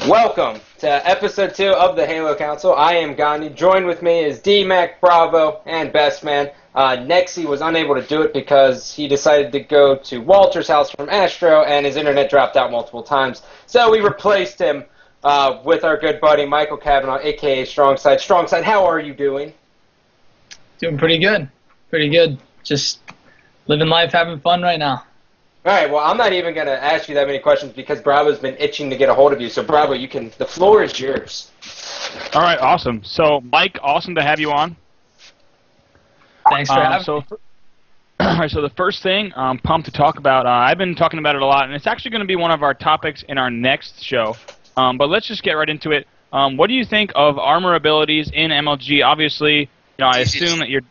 Welcome to episode 2 of the Halo Council. I am Gandhi. Joined with me is D-Mac, Bravo, and Bestman. Nexi was unable to do it because he decided to go to Walter's house from Astro, and his internet dropped out multiple times. So we replaced him with our good buddy Michael Cavanaugh, a.k.a. StrongSide. StrongSide, how are you doing? Doing pretty good. Pretty good. Just living life, having fun right now. All right, well, I'm not even going to ask you that many questions because Bravo's been itching to get a hold of you. So, Bravo, the floor is yours. All right, awesome. So, Mike, awesome to have you on. Thanks for having me. All right, so the first thing I'm pumped to talk about, I've been talking about it a lot, and it's actually going to be one of our topics in our next show. But let's just get right into it. What do you think of armor abilities in MLG? Obviously, I assume that you're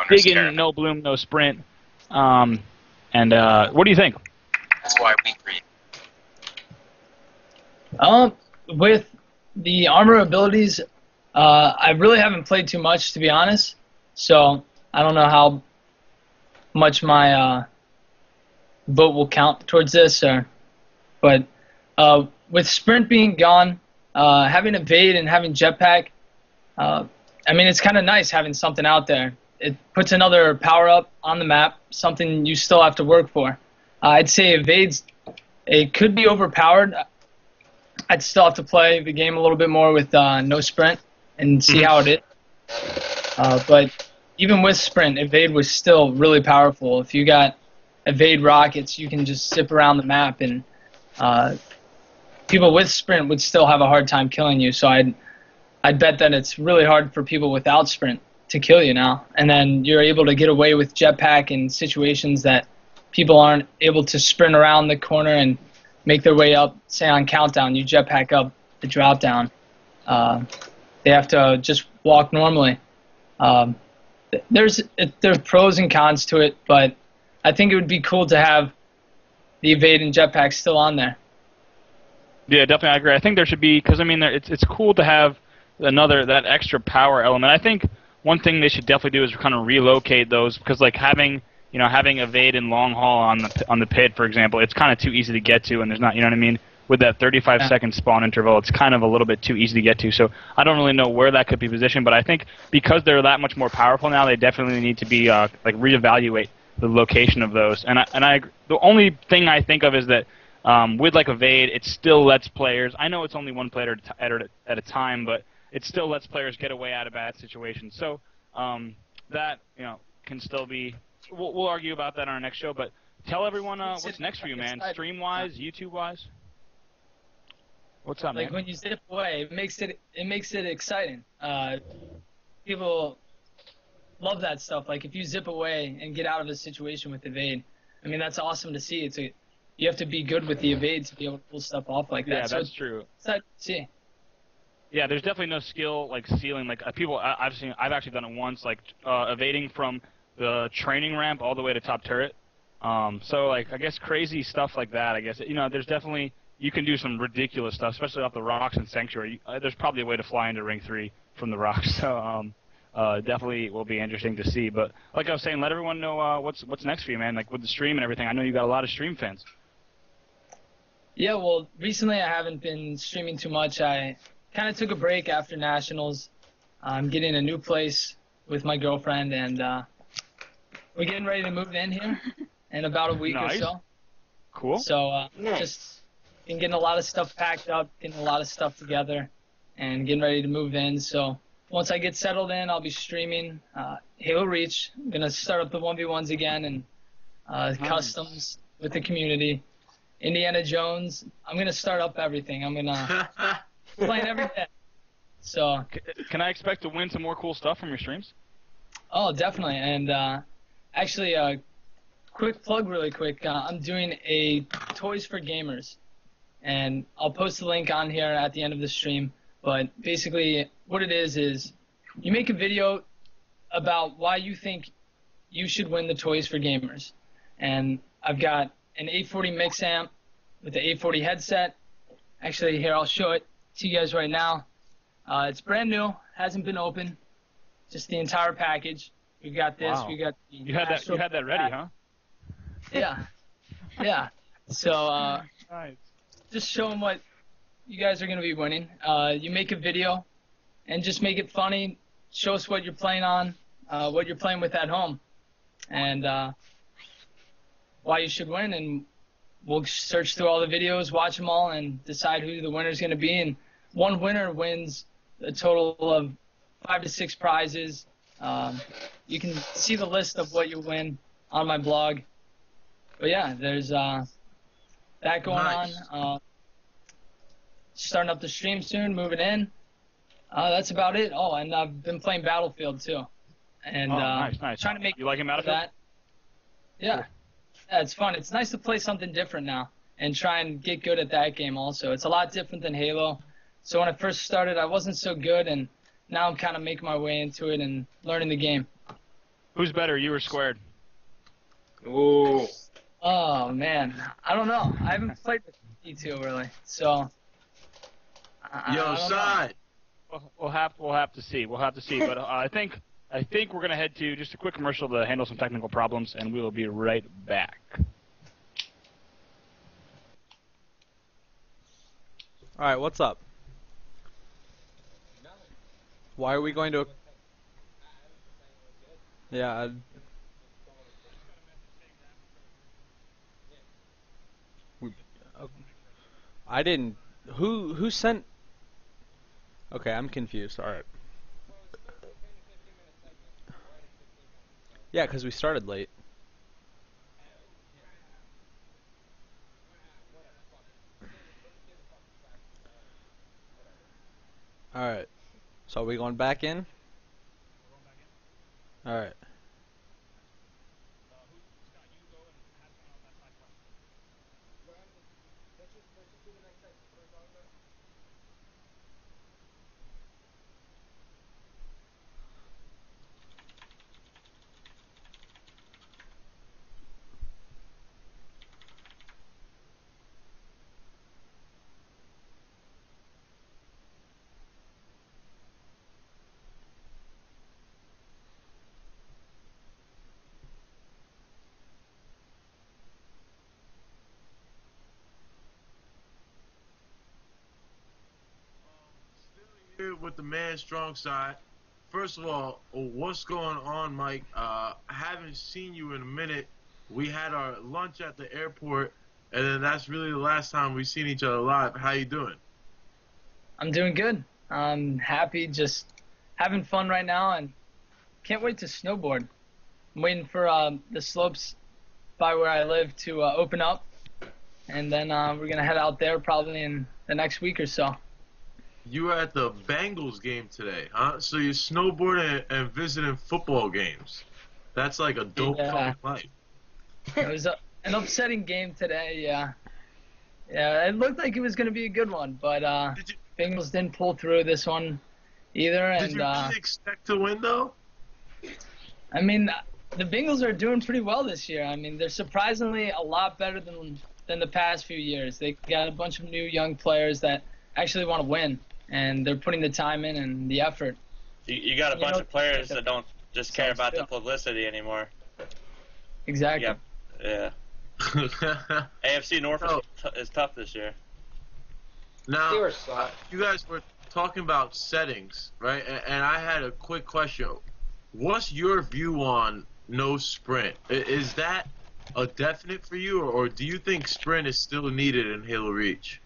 digging no bloom, no sprint. And what do you think? That's why we agree. With the armor abilities, I really haven't played too much, to be honest. So I don't know how much my vote will count towards this. But with sprint being gone, having evade and having jetpack, I mean, it's kind of nice having something out there. It puts another power-up on the map, something you still have to work for. I'd say evades, it could be overpowered. I'd still have to play the game a little bit more with no sprint and see how it is. But even with sprint, evade was still really powerful. If you got evade rockets, you can just zip around the map, and people with sprint would still have a hard time killing you. So I'd bet that it's really hard for people without sprint to kill you now. And then you're able to get away with jetpack in situations that people aren't able to sprint around the corner and make their way up. Say on countdown, you jetpack up the drop down. They have to just walk normally. There's pros and cons to it, but I think it would be cool to have the evade and jetpack still on there. Yeah, definitely, I agree. I think there should be, because I mean, it's cool to have that extra power element. I think one thing they should definitely do is kind of relocate those, because like having evade and long haul on the pit, for example, it's kind of too easy to get to, and there's not, you know what I mean? With that 35-second spawn interval, it's kind of a little bit too easy to get to. So I don't really know where that could be positioned, but I think because they're that much more powerful now, they definitely need to be like reevaluate the location of those. And the only thing I think of is that with like evade, it still lets players. I know it's only one player at a time, but it still lets players get away out of bad situations. So that can still be. We'll argue about that on our next show. But tell everyone what's next for you, man. Stream-wise, YouTube-wise. What's up, man? Like when you zip away, it makes it exciting. People love that stuff. Like if you zip away and get out of a situation with evade, I mean that's awesome to see. You have to be good with the evade to be able to pull stuff off like that. Yeah, that's true. Exciting to see. Yeah, there's definitely no skill like ceiling. Like people, I've actually done it once, like evading from the training ramp all the way to top turret. So like I guess crazy stuff like that. I guess there's definitely you can do some ridiculous stuff, especially off the rocks in Sanctuary. There's probably a way to fly into Ring 3 from the rocks. So definitely will be interesting to see. But like I was saying, let everyone know what's next for you, man. Like with the stream and everything. I know you got a lot of stream fans. Yeah, well, recently I haven't been streaming too much. I kind of took a break after Nationals. I'm getting a new place with my girlfriend, and we're getting ready to move in here in about a week or so. Cool. So Nice. just been getting a lot of stuff packed up, getting a lot of stuff together, and getting ready to move in. So once I get settled in, I'll be streaming Halo Reach. I'm going to start up the 1v1s again and customs with the community. Indiana Jones. I'm going to start up everything. I'm going to playing every day. So can I expect to win some more cool stuff from your streams? Oh, definitely. And actually, quick plug really quick. I'm doing a Toys for Gamers. And I'll post the link on here at the end of the stream. But basically, what it is you make a video about why you think you should win the Toys for Gamers. And I've got an 840 mix amp with the 840 headset. Actually, here, I'll show it to you guys right now. It's brand new, hasn't been opened, just the entire package. We got this. Wow. We got the You had that ready, huh? Yeah, yeah. So Nice. just show them what you guys are going to be winning. You make a video and just make it funny. Show us what you're playing on, what you're playing with at home, and why you should win. And we'll search through all the videos, watch them all, and decide who the winner is going to be. And one winner wins a total of 5 to 6 prizes. You can see the list of what you win on my blog. But yeah, there's that going on. Starting up the stream soon, moving in. That's about it. Oh, and I've been playing Battlefield too. And nice. Trying to make you liking Battlefield? That. Yeah. Yeah, it's fun. It's nice to play something different now and try and get good at that game also. It's a lot different than Halo. So when I first started, I wasn't so good, and now I'm kind of making my way into it and learning the game. Who's better, you or Squared? Ooh. Oh, man. I don't know. I haven't played with E2 really, so... Yo, Side. We'll have to see. We'll have to see. But I think we're gonna head to just a quick commercial to handle some technical problems, and we will be right back. All right, what's up? Why are we going to? Yeah. I didn't. Who sent? Okay, I'm confused. All right. Yeah, because we started late. All right. So are we going back in? All right. With the man StrongSide. First of all, what's going on, Mike? I haven't seen you in a minute. We had our lunch at the airport, and then that's really the last time we've seen each other live. How you doing? I'm doing good. I'm happy, just having fun right now, and can't wait to snowboard. I'm waiting for the slopes by where I live to open up, and then we're going to head out there probably in the next week or so. You were at the Bengals game today, huh? So you're snowboarding and visiting football games. That's like a dope fucking life. It was an upsetting game today, yeah. Yeah, it looked like it was going to be a good one, but Bengals didn't pull through this one either. And, did you really expect to win, though? I mean, the Bengals are doing pretty well this year. I mean, they're surprisingly a lot better than the past few years. They got a bunch of new young players that actually want to win, and they're putting the time in and the effort. You got a bunch of players that don't just care about the publicity anymore. Exactly. Yeah. AFC North is tough this year. Now, you guys were talking about settings, right? And I had a quick question. What's your view on no sprint? Is that a definite for you, or do you think sprint is still needed in Halo Reach?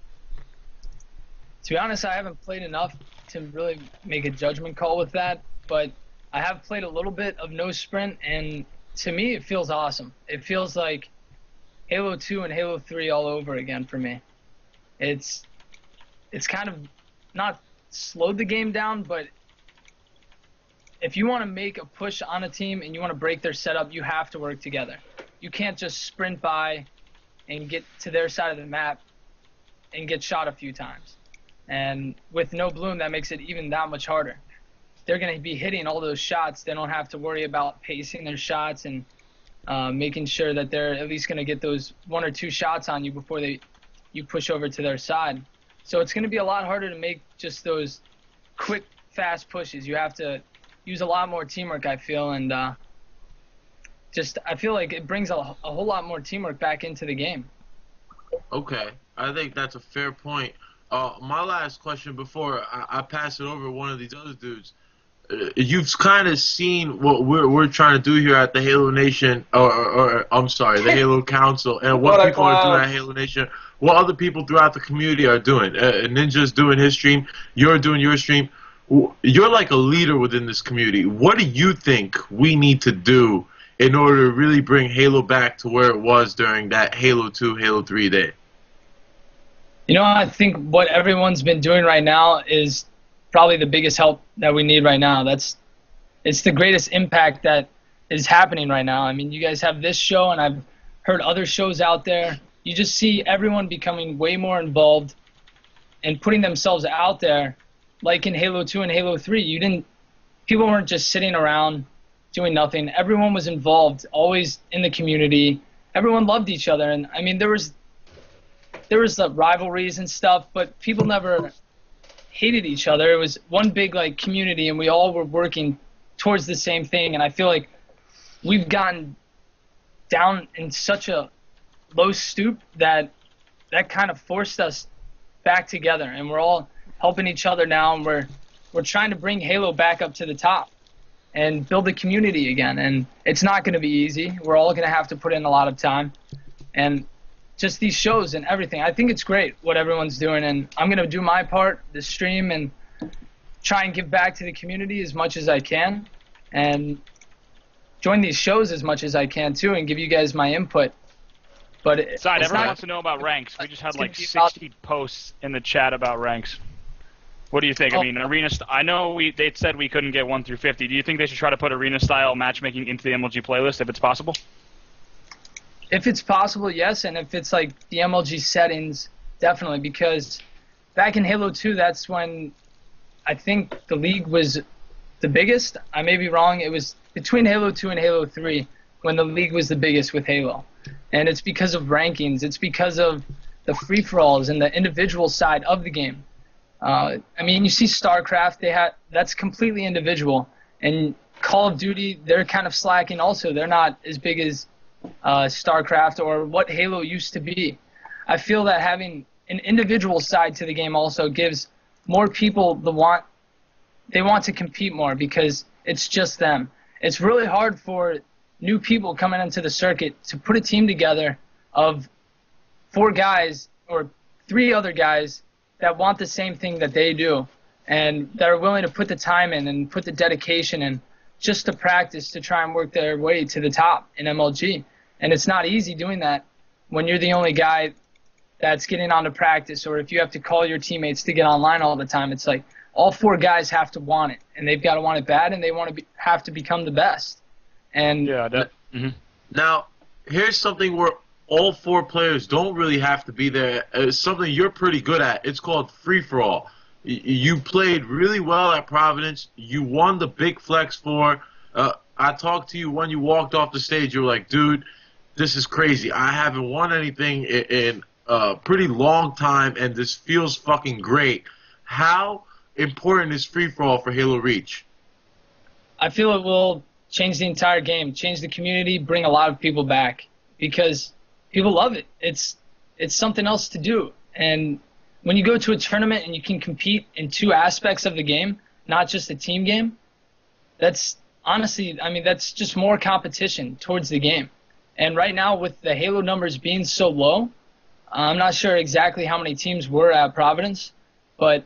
To be honest, I haven't played enough to really make a judgment call with that, but I have played a little bit of no sprint, and to me it feels awesome. It feels like Halo 2 and Halo 3 all over again for me. It's kind of not slowed the game down, but if you want to make a push on a team and you want to break their setup, you have to work together. You can't just sprint by and get to their side of the map and get shot a few times. And with no bloom, that makes it even that much harder. They're going to be hitting all those shots. They don't have to worry about pacing their shots and making sure that they're at least going to get those 1 or 2 shots on you before you push over to their side. So it's going to be a lot harder to make just those quick, fast pushes. You have to use a lot more teamwork, I feel, and I feel like it brings a whole lot more teamwork back into the game. Okay, I think that's a fair point. My last question before I pass it over to one of these other dudes. You've kind of seen what we're trying to do here at the Halo Nation, or I'm sorry, the Halo Council, and what people are doing at Halo Nation, what other people throughout the community are doing. Ninja's doing his stream, you're doing your stream. You're like a leader within this community. What do you think we need to do in order to really bring Halo back to where it was during that Halo 2, Halo 3 day? You know, I think what everyone's been doing right now is probably the biggest help that we need right now. It's the greatest impact that is happening right now. I mean, you guys have this show, and I've heard other shows out there. You just see everyone becoming way more involved and putting themselves out there, like in Halo 2 and Halo 3. People weren't just sitting around doing nothing. Everyone was involved, always in the community. Everyone loved each other, and I mean, there was the rivalries and stuff, but people never hated each other. It was one big like community, and we all were working towards the same thing. And I feel like we've gotten down in such a low stoop that kind of forced us back together, and we're all helping each other now, and we're trying to bring Halo back up to the top and build a community again. And it's not going to be easy. We're all going to have to put in a lot of time, and just these shows and everything. I think it's great what everyone's doing, and I'm going to do my part, the stream, and try and give back to the community as much as I can, and join these shows as much as I can too, and give you guys my input. But everyone wants to know about ranks. We just had like 60 posts in the chat about ranks. What do you think? I mean, I know they said we couldn't get 1 through 50. Do you think they should try to put arena-style matchmaking into the MLG playlist if it's possible? If it's possible, yes, and if it's like the MLG settings, definitely, because back in Halo 2, that's when I think the league was the biggest. I may be wrong. It was between Halo 2 and Halo 3 when the league was the biggest with Halo. And it's because of rankings. It's because of the free-for-alls and the individual side of the game. I mean, you see StarCraft, that's completely individual. And Call of Duty, they're kind of slacking also. They're not as big as StarCraft or what Halo used to be. I feel that having an individual side to the game also gives more people they want to compete more, because it's just them. It's really hard for new people coming into the circuit to put a team together of 4 guys or 3 other guys that want the same thing that they do, and that are willing to put the time in and put the dedication in just to practice to try and work their way to the top in MLG. And it's not easy doing that when you're the only guy that's getting on to practice, or if you have to call your teammates to get online all the time. It's like all 4 guys have to want it, and they've got to want it bad, and they have to become the best. And Now, here's something where all 4 players don't really have to be there. It's something you're pretty good at. It's called free-for-all. You played really well at Providence. You won the Big Flex 4. I talked to you when you walked off the stage. You were like, dude, this is crazy. I haven't won anything in a pretty long time, and this feels fucking great. How important is free-for-all for Halo Reach? I feel it will change the entire game, change the community, bring a lot of people back, because people love it. It's something else to do. And when you go to a tournament and you can compete in 2 aspects of the game, not just a team game, that's honestly, I mean, that's just more competition towards the game. And right now, with the Halo numbers being so low, I'm not sure exactly how many teams were at Providence, but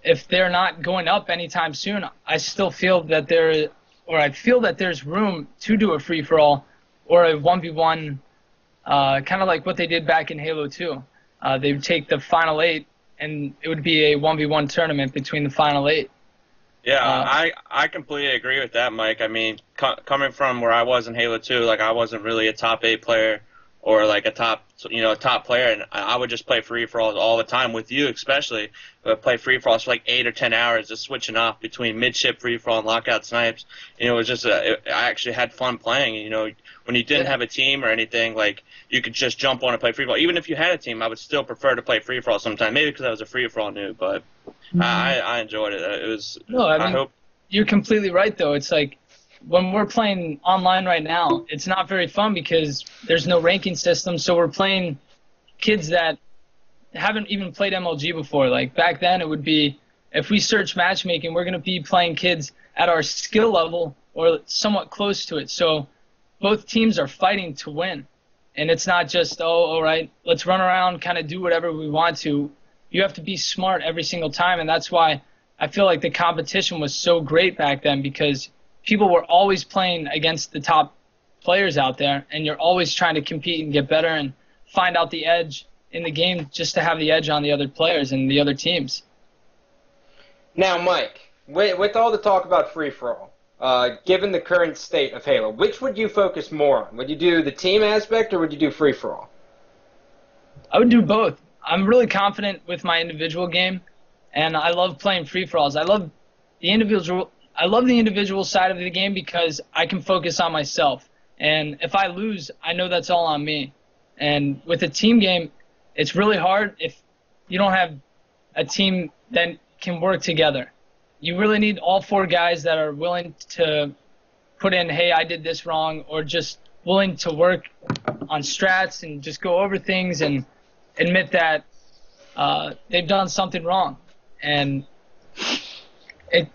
if they're not going up anytime soon, I still feel that there's room to do a free-for-all or a 1v1, kind of like what they did back in Halo 2. They would take the Final 8, and it would be a 1v1 tournament between the Final 8. Yeah, I completely agree with that, Mike. I mean, coming from where I was in Halo 2, like I wasn't really a top 8 player or like a top player, and I would just play free-for-alls all the time with you, especially. I would play free-for-alls for like 8 or 10 hours, just switching off between mid-ship free-for-all and lockout snipes. You know, it was just I actually had fun playing. You know, when you didn't have a team or anything, like you could just jump on and play free-for-all. Even if you had a team, I would still prefer to play free-for-all sometimes. Maybe because I was a free-for-all noob, but I enjoyed it. It was. No, I mean, you're completely right though. It's like, when we're playing online right now, it's not very fun because there's no ranking system, so we're playing kids that haven't even played MLG before. Like back then, it would be if we search matchmaking, we're going to be playing kids at our skill level or somewhat close to it. So both teams are fighting to win, and it's not just all right, let's run around, kind of do whatever we want to. You have to be smart every single time, and that's why I feel like the competition was so great back then, because people were always playing against the top players out there, and you're always trying to compete and get better and find out the edge in the game just to have the edge on the other players and the other teams. Now, Mike, with all the talk about free-for-all, given the current state of Halo, which would you focus more on? Would you do the team aspect or would you do free-for-all? I would do both. I'm really confident with my individual game, and I love playing free-for-alls. I love the individual side of the game because I can focus on myself. And if I lose, I know that's all on me. And with a team game, it's really hard if you don't have a team that can work together. You really need all 4 guys that are willing to put in, hey, I did this wrong, or just willing to work on strats and just go over things and admit that they've done something wrong. And it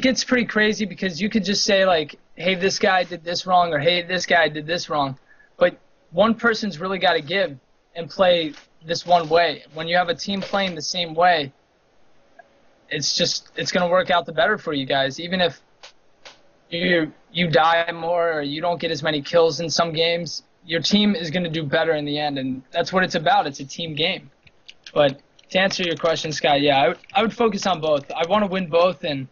gets pretty crazy because you could just say, like, hey, this guy did this wrong, or hey, this guy did this wrong. But one person's really got to give and play this one way. When you have a team playing the same way, it's going to work out the better for you guys. Even if you die more or you don't get as many kills in some games, your team is going to do better in the end, and that's what it's about. It's a team game. But to answer your question, Scott, yeah, I would focus on both. I want to win both, and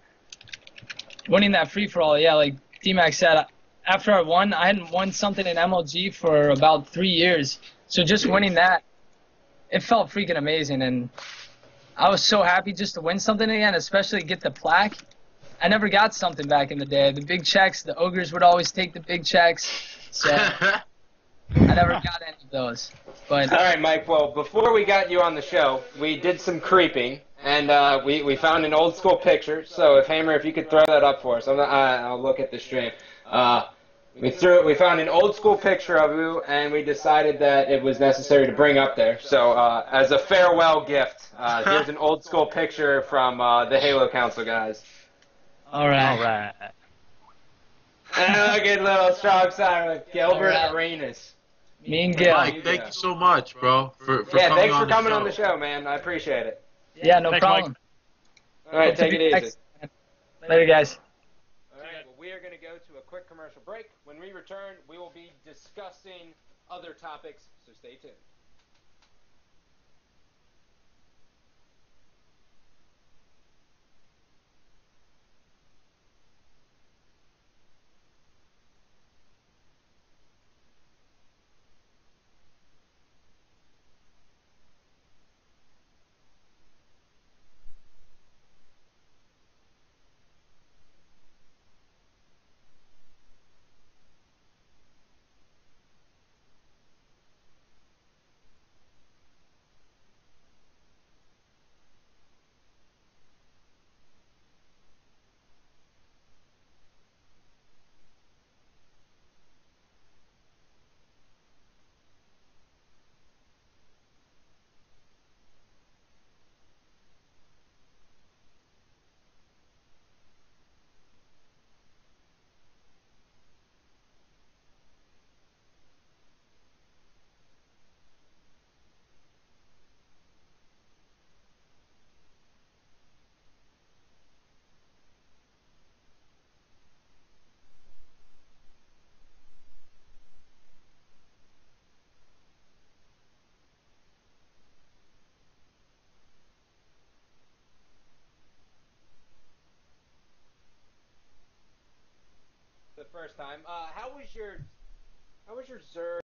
winning that free-for-all, yeah, like D-Mac said, after I won, I hadn't won something in MLG for about 3 years. So just winning that, it felt freaking amazing, and I was so happy just to win something again, especially get the plaque. I never got something back in the day. The big checks, the ogres would always take the big checks, so I never got any of those. But all right, Mike, well, before we got you on the show, we did some creeping, and we found an old school picture. So if Hammer, if you could throw that up for us, I'll look at the stream. We found an old school picture of you, and we decided that it was necessary to bring up there. So as a farewell gift, here's an old school picture from the Halo Council guys. all right. All right. And look at little StrongSide with Gilbert Arenas. Me and Gil. Mike, thank you so much, bro, for Yeah, coming thanks on for the coming show. on the show, man. I appreciate it. Yeah, no Thanks, problem. All right, Hope to take be it back easy. soon. Later, guys. All right, well, we are going to go to a quick commercial break. When we return, we will be discussing other topics, so stay tuned. The first time. How was your Zerg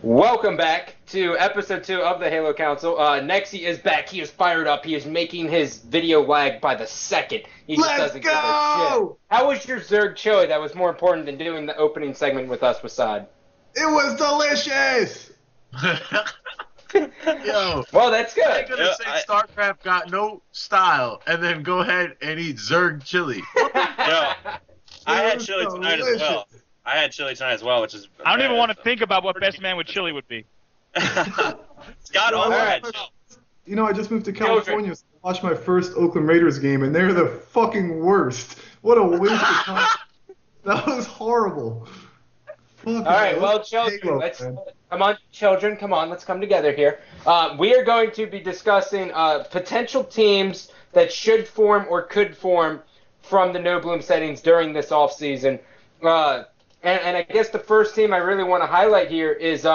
Welcome back to episode 2 of the Halo Council. Nexy is back. He is fired up. He is making his video lag by the second. He just doesn't give a shit. How was your Zerg chili that was more important than doing the opening segment with us, Wasad? It was delicious! Yo. Well, that's good. I'm going to say StarCraft got no style and then go ahead and eat Zerg chili. Yo, I had chili tonight as well. I had chili tonight as well, which is. I don't even want to think about what best man with chili would be. Scott Overhead. You know, I just moved to California, so I watched my first Oakland Raiders game, and they're the fucking worst. What a waste of time. That was horrible. All right, well, children, come on, let's come together here. We are going to be discussing potential teams that should form or could form from the no bloom settings during this off season. And I guess the first team I really want to highlight here is,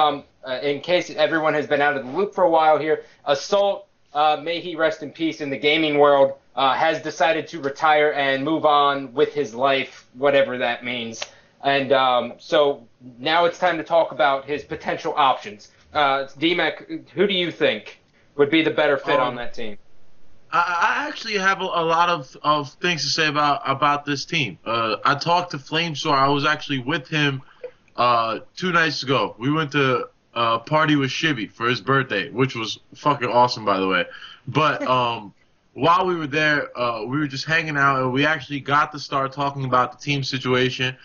in case everyone has been out of the loop for a while here, Assault, may he rest in peace in the gaming world, has decided to retire and move on with his life, whatever that means. And so now it's time to talk about his potential options. D-Mac, who do you think would be the better fit on that team? I actually have a lot of things to say about this team. I talked to Flamesore. I was actually with him 2 nights ago. We went to a party with Shibby for his birthday, which was fucking awesome, by the way. But while we were there, we were just hanging out, and we actually got to start talking about the team situation.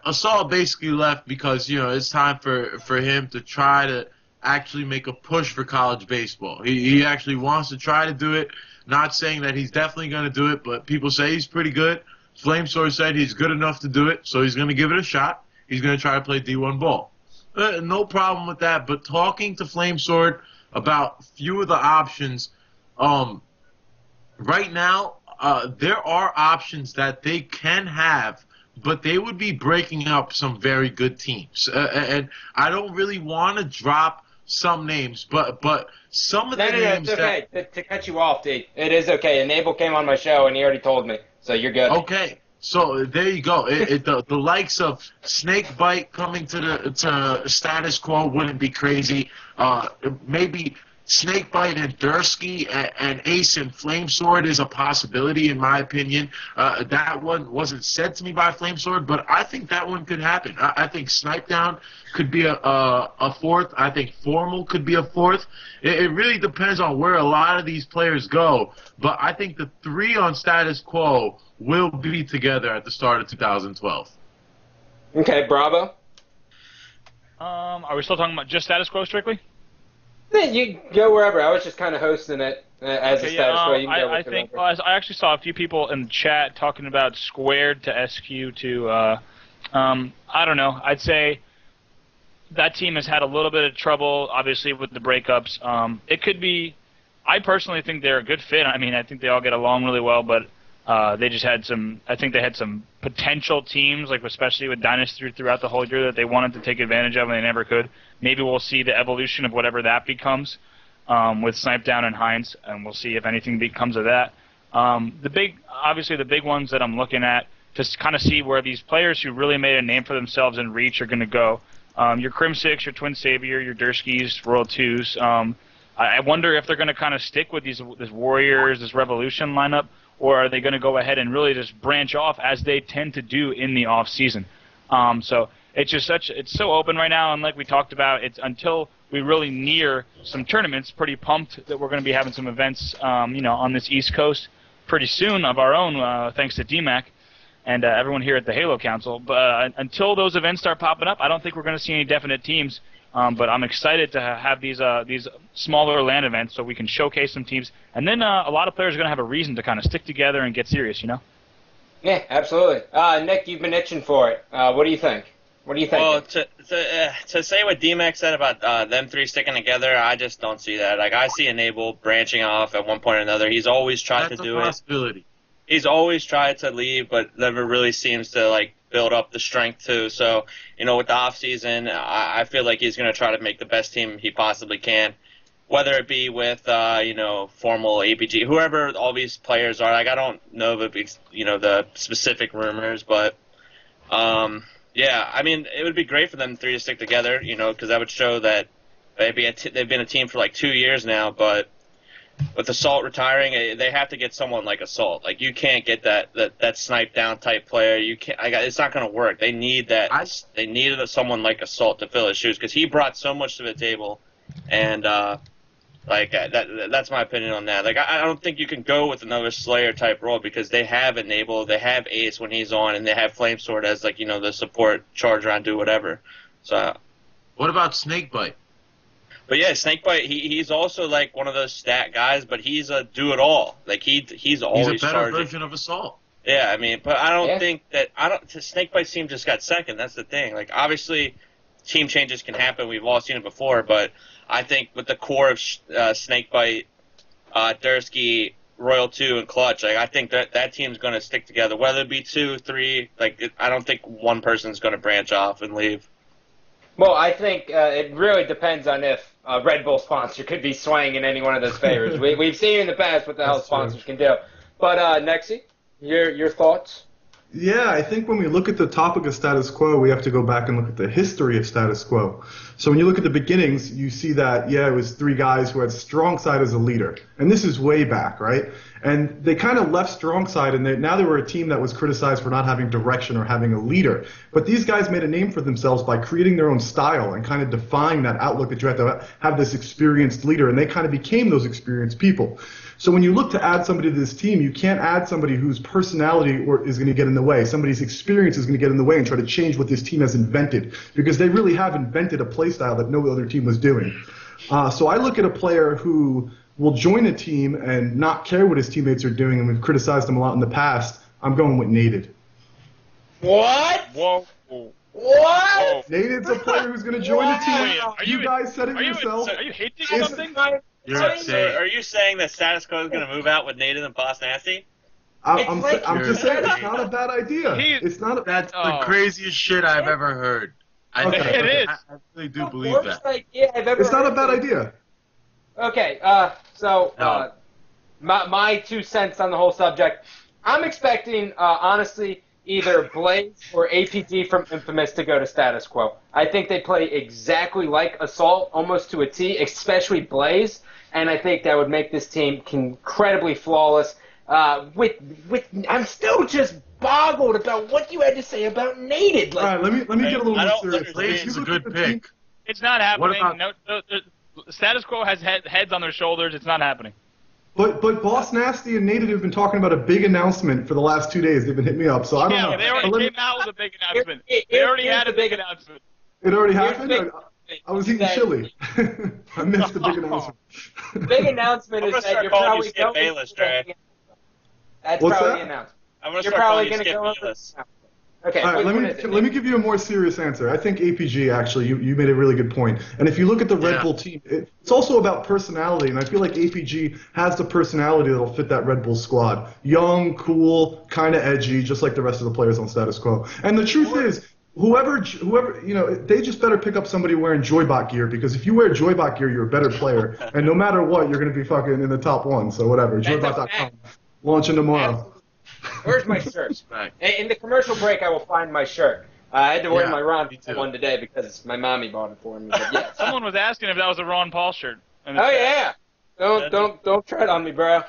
Assault basically left because, you know, it's time for him to try to actually make a push for college baseball. He actually wants to try to do it. Not saying that he's definitely going to do it, but people say he's pretty good. Flamesore said he's good enough to do it, so he's going to give it a shot. He's going to try to play D1 ball. No problem with that, but talking to Flamesore about few of the options, right now, there are options that they can have, but they would be breaking up some very good teams. And I don't really want to drop some names, but some of the names it's okay. To cut you off, D. It is okay. Enable came on my show, and he already told me, so you're good. Okay. So there you go. The likes of Snakebite coming to status quo wouldn't be crazy. Maybe Snakebite and Dursky and Ace and Flamesword is a possibility, in my opinion. That one wasn't said to me by Flamesword, but I think that one could happen. I think Snipedown could be a fourth. I think Formal could be a fourth. It really depends on where a lot of these players go, but I think the 3 on status quo will be together at the start of 2012. Okay, Bravo. Are we still talking about just status quo strictly? You go wherever. I was just kind of hosting it as a status quo. You can go I think I actually saw a few people in the chat talking about squared to SQ to, I don't know. I'd say that team has had a little bit of trouble, obviously, with the breakups. It could be. I personally think they're a good fit. I mean, I think they all get along really well, but they just had some. I think they had some potential teams, like especially with Dynasty throughout the whole year, that they wanted to take advantage of and they never could. Maybe we'll see the evolution of whatever that becomes with Snipedown and Heinz, and we'll see if anything becomes of that. Obviously, the big ones that I'm looking at to kind of see where these players who really made a name for themselves in Reach are going to go. Your Crim 6, your Twin Savior, your Durskys, Royal 2s. I wonder if they're going to kind of stick with this Warriors, this Revolution lineup, or are they going to go ahead and really just branch off as they tend to do in the off season? So it's just it's so open right now, and like we talked about, it's until we really near some tournaments. Pretty pumped that we're going to be having some events, on this East Coast pretty soon of our own, thanks to DMAC and everyone here at the Halo Council. But until those events start popping up, I don't think we're going to see any definite teams. But I'm excited to have these smaller LAN events so we can showcase some teams, and then a lot of players are going to have a reason to kind of stick together and get serious, Yeah, absolutely. Nick, you've been itching for it. What do you think? What do you think? Well, to say what D-Mac said about them 3 sticking together, I just don't see that. Like, I see Enable branching off at one point or another. He's always tried to do it. That's a possibility. He's always tried to leave, but never really seems to, build up the strength too. So, with the off season, I feel like he's going to try to make the best team he possibly can, whether it be with Formal, APG, whoever all these players are. I don't know the specific rumors, but Yeah, I mean, it would be great for them three to stick together, because that would show that they've been a team for like 2 years now. But with Assault retiring, they have to get someone like Assault. Like, you can't get that snipe down type player. You can't. It's not going to work. They need that. They needed someone like Assault to fill his shoes because he brought so much to the table, and that's my opinion on that. Like, I don't think you can go with another Slayer type role because they have Enable, they have Ace when he's on, and they have Flamesword as the support, charge around, do whatever. So, what about Snakebite? But yeah, Snakebite, he's also like one of those stat guys, but he's a do it all. Like he's always He's a better charging. version of Assault. Yeah, I mean, but I don't think that Snakebite's team just got second. That's the thing. Like, obviously, team changes can happen. We've all seen it before, but I think with the core of Snakebite, Dursky, Royal 2, and Clutch, I think that team's going to stick together. Whether it be 2, 3, I don't think one person's going to branch off and leave. Well, I think it really depends on if a Red Bull sponsor could be swaying in any one of those favors. We've seen in the past what the hell sponsors can do. But, Nexi, your thoughts? Yeah, I think when we look at the topic of status quo, we have to go back and look at the history of status quo. So when you look at the beginnings, you see that, it was 3 guys who had StrongSide as a leader. And this is way back, right? And they kind of left StrongSide, and now they were a team that was criticized for not having direction or having a leader. But these guys made a name for themselves by creating their own style and kind of defying that outlook that you have to have this experienced leader, and they kind of became those experienced people. So when you look to add somebody to this team, you can't add somebody whose personality is going to get in the way. Somebody's experience is going to get in the way and try to change what this team has invented, because they really have invented a play style that no other team was doing. So I look at a player who will join a team and not care what his teammates are doing, and we've criticized him a lot in the past. I'm going with Nated. What? Whoa. What? Whoa. Nated's a player who's going to join a team. Wait, are you guys said it yourself. Are you hating It's- something? You're So insane. are you saying that Status Quo is going to move out with Native and Boss Nasty? I'm just saying it's not a bad idea. It's not a That's the craziest shit I've ever heard. Okay. It is. I really do believe Worst that. idea I've ever It's not a heard. bad idea. Okay, my 2 cents on the whole subject. I'm expecting, honestly, either Blaze or APG from Infamous to go to Status Quo. I think they play exactly like Assault, almost to a T, especially Blaze, and I think that would make this team incredibly flawless. I'm still just boggled about what you had to say about Nated. All right, let me get a little I more don't serious. Blaze is a good pick. It's not happening. What No, Status Quo has heads on their shoulders. It's not happening. But Boss Nasty and Native have been talking about a big announcement for the last 2 days. They've been hitting me up, so I don't know. They already But came out with a big announcement. They already had a big announcement. It already Here's happened? the big- I was eating that- chili. I missed the big announcement. Big announcement I'm is gonna that start you're calling you probably Skip going Bayless, to Trey. That's What's probably that? the announcement. I'm going to You're start probably calling you going to Skip go Bayless. Okay, All right, what is it? let me give you a more serious answer. I think APG, actually, you made a really good point. And if you look at the Red Bull team, it's also about personality, and I feel like APG has the personality that'll fit that Red Bull squad. Young, cool, kind of edgy, just like the rest of the players on Status Quo. And the truth is, whoever, they just better pick up somebody wearing Joybot gear, because if you wear Joybot gear, you're a better player. And no matter what, you're going to be fucking in the top 1, so whatever. That's a Joybot.com. fact. Launching tomorrow. Where's my shirt? Right. In the commercial break, I will find my shirt. I had to wear Yeah, my Ron me too. one today because my mommy bought it for me. But yeah. Someone was asking if that was a Ron Paul shirt. Oh yeah. Don't tread on me, bro.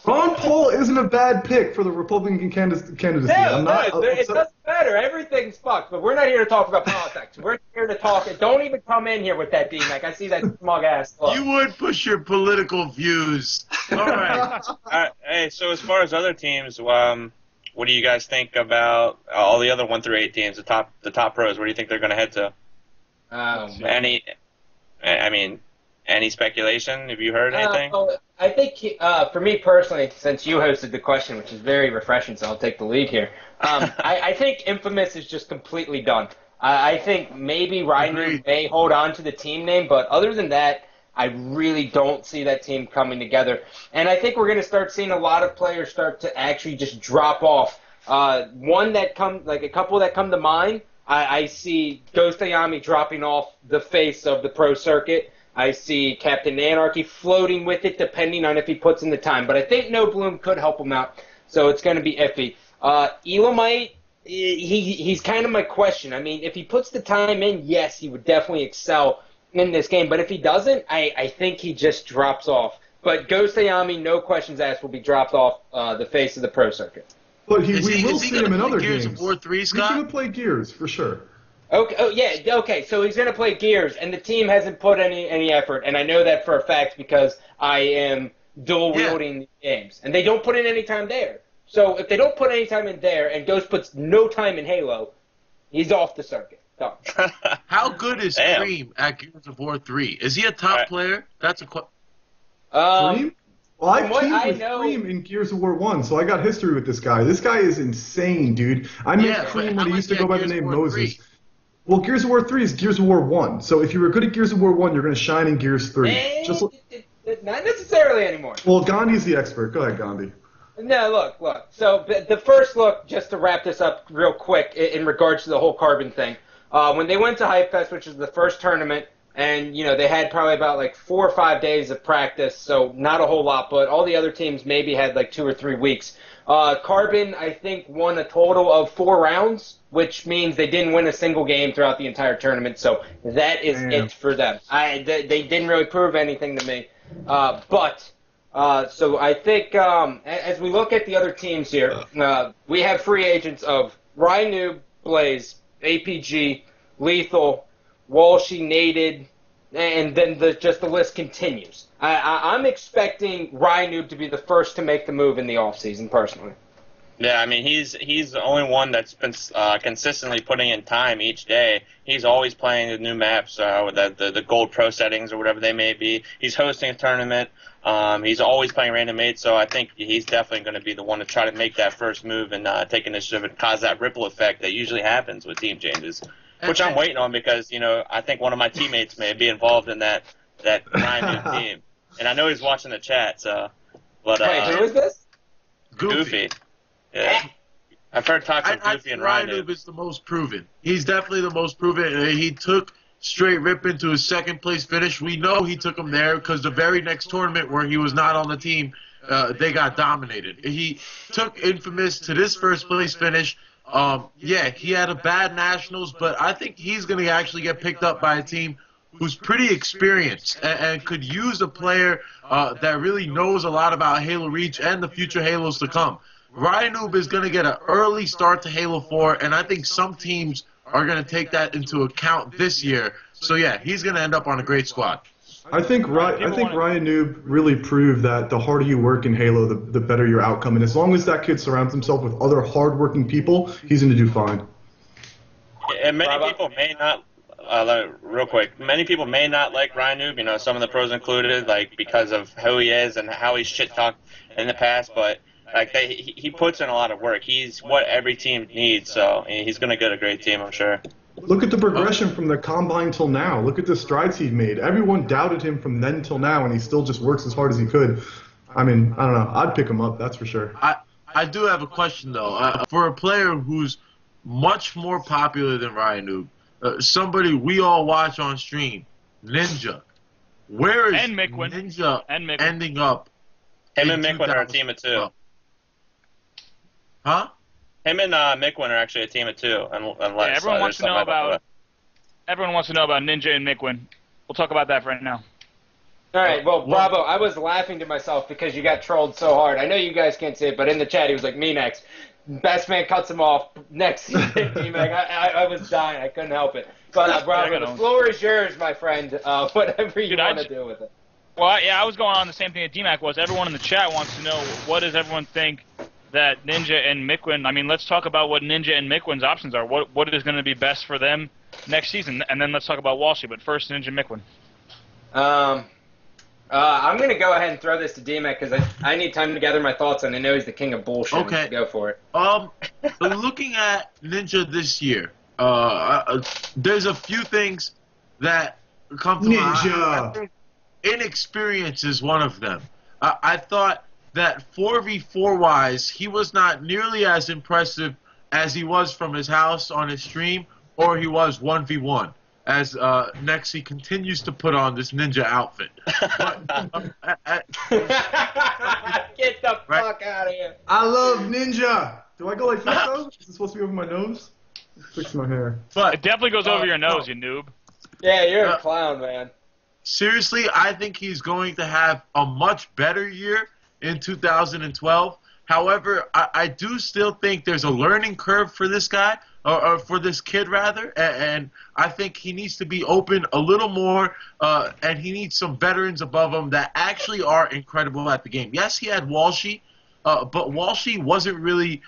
Ron Paul isn't a bad pick for the Republican candidacy. No, I'm not it doesn't matter. Everything's fucked. But we're not here to talk about politics. We're here to talk. Don't even come in here with that D-Mac. I see that smug ass look. You would push your political views. All right. Hey, so as far as other teams, what do you guys think about all the other 1 through 8 teams, the top pros? Where do you think they're going to head to? Any speculation? Have you heard anything? I think for me personally, since you hosted the question, which is very refreshing, so I'll take the lead here. I think Infamous is just completely done. I think maybe Ryder may hold on to the team name, but other than that, I really don't see that team coming together. And I think we're going to start seeing a lot of players start to actually just drop off. A couple that come to mind, I see Ghost Ayami dropping off the face of the pro circuit. I see Captain Anarchy floating with it, depending on if he puts in the time. But I think No Bloom could help him out, so it's going to be iffy. Elamite, he's kind of my question. I mean, if he puts the time in, yes, he would definitely excel in this game. But if he doesn't, I think he just drops off. But Ghost Ayami, no questions asked, will be dropped off the face of the pro circuit. But we will see him in other Gears games. of War 3, Scott? He's going to play Gears, for sure. Okay. Oh, yeah. Okay. So he's going to play Gears, and the team hasn't put any effort, and I know that for a fact because I am dual wielding games, and they don't put in any time there. So if they don't put any time in there, and Ghost puts no time in Halo, he's off the circuit. Done. How good is Cream at Gears of War 3? Is he a top player? That's a question. Cream? Well, I teamed with know, Cream in Gears of War 1, so I got history with this guy. This guy is insane, dude. I met Cream when he used to go by the name Moses. 3? Well, Gears of War 3 is Gears of War 1. So if you were good at Gears of War 1, you're going to shine in Gears 3. Not necessarily anymore. Well, Gandhi's the expert. Go ahead, Gandhi. No, look. So the first look, just to wrap this up real quick in regards to the whole Carbon thing, when they went to Hype Fest, which was the first tournament, and they had probably about like 4 or 5 days of practice, so not a whole lot, but all the other teams maybe had like 2 or 3 weeks. Carbon, I think, won a total of 4 rounds, which means they didn't win a single game throughout the entire tournament, so that is it for them. They didn't really prove anything to me. So I think as we look at the other teams here, we have free agents of Ryan Noob, Blaze, APG, Lethal, Walshy, Nated, and then the list continues. I'm expecting Ryan Noob to be the first to make the move in the offseason, personally. Yeah, I mean, he's the only one that's been consistently putting in time each day. He's always playing the new maps, the gold pro settings or whatever they may be. He's hosting a tournament. He's always playing random mates, so I think he's definitely going to be the one to try to make that first move and take initiative and cause that ripple effect that usually happens with team changes, which I'm waiting on because, I think one of my teammates may be involved in that Ryan Noob team. And I know he's watching the chat, so. But, wait, who is this? Goofy. Yeah. I've heard talk of Goofy and Ryan Noob is the most proven. He's definitely the most proven. He took straight rip into his second place finish. We know he took him there because the very next tournament where he was not on the team, they got dominated. He took Infamous to this first place finish. He had a bad nationals, but I think he's going to actually get picked up by a team who's pretty experienced and could use a player that really knows a lot about Halo Reach and the future Halos to come. Ryan Noob is going to get an early start to Halo 4, and I think some teams are going to take that into account this year. So, he's going to end up on a great squad. I think Ryan Noob really proved that the harder you work in Halo, the better your outcome. And as long as that kid surrounds himself with other hardworking people, he's going to do fine. And many people may not, real quick, many people may not like Ryan Noob, some of the pros included, because of who he is and how he's shit-talked in the past, but he puts in a lot of work. He's what every team needs, so he's going to get a great team, I'm sure. Look at the progression from the Combine till now. Look at the strides he's made. Everyone doubted him from then till now, and he still just works as hard as he could. I mean, I don't know. I'd pick him up, that's for sure. I do have a question, though. For a player who's much more popular than Ryan Noob, somebody we all watch on stream, Ninja. Where is Ninja ending up? Him and Mikwin are a team of 2. Huh? Him and Mikwin are actually a team of 2. Everyone wants to know about Ninja and Mikwin. We'll talk about that right now. All right, well, Bravo, I was laughing to myself because you got trolled so hard. I know you guys can't see it, but in the chat he was like, me next. Best man cuts him off. Next, D-Mac. I was dying. I couldn't help it. But, Bravo, the floor is yours, my friend. Whatever you want to do with it. Well, I was going on the same thing that D-Mac was. Everyone in the chat wants to know, what does everyone think that Ninja and Mikwin, let's talk about what Ninja and Mikwin's options are. What is going to be best for them next season? And then let's talk about Walshy, but first Ninja and Mikwin. I'm going to go ahead and throw this to D-Mac because I need time to gather my thoughts, and I know he's the king of bullshit. Okay. Go for it. Looking at Ninja this year, there's a few things that come to mind. I think inexperience is one of them. I thought that 4v4-wise, he was not nearly as impressive as he was from his house on his stream, or he was 1v1, as Nexi continues to put on this ninja outfit. Get the fuck out of here. I love Ninja. Do I go like this though? Is this supposed to be over my nose? Fix my hair. But It definitely goes over your nose, you noob. Yeah, you're a clown, man. seriously, I think he's going to have a much better year in 2012. However, I do still think there's a learning curve for this guy, or for this kid rather, and I think he needs to be open a little more, and he needs some veterans above him that actually are incredible at the game. Yes, he had Walshy, but Walshy wasn't really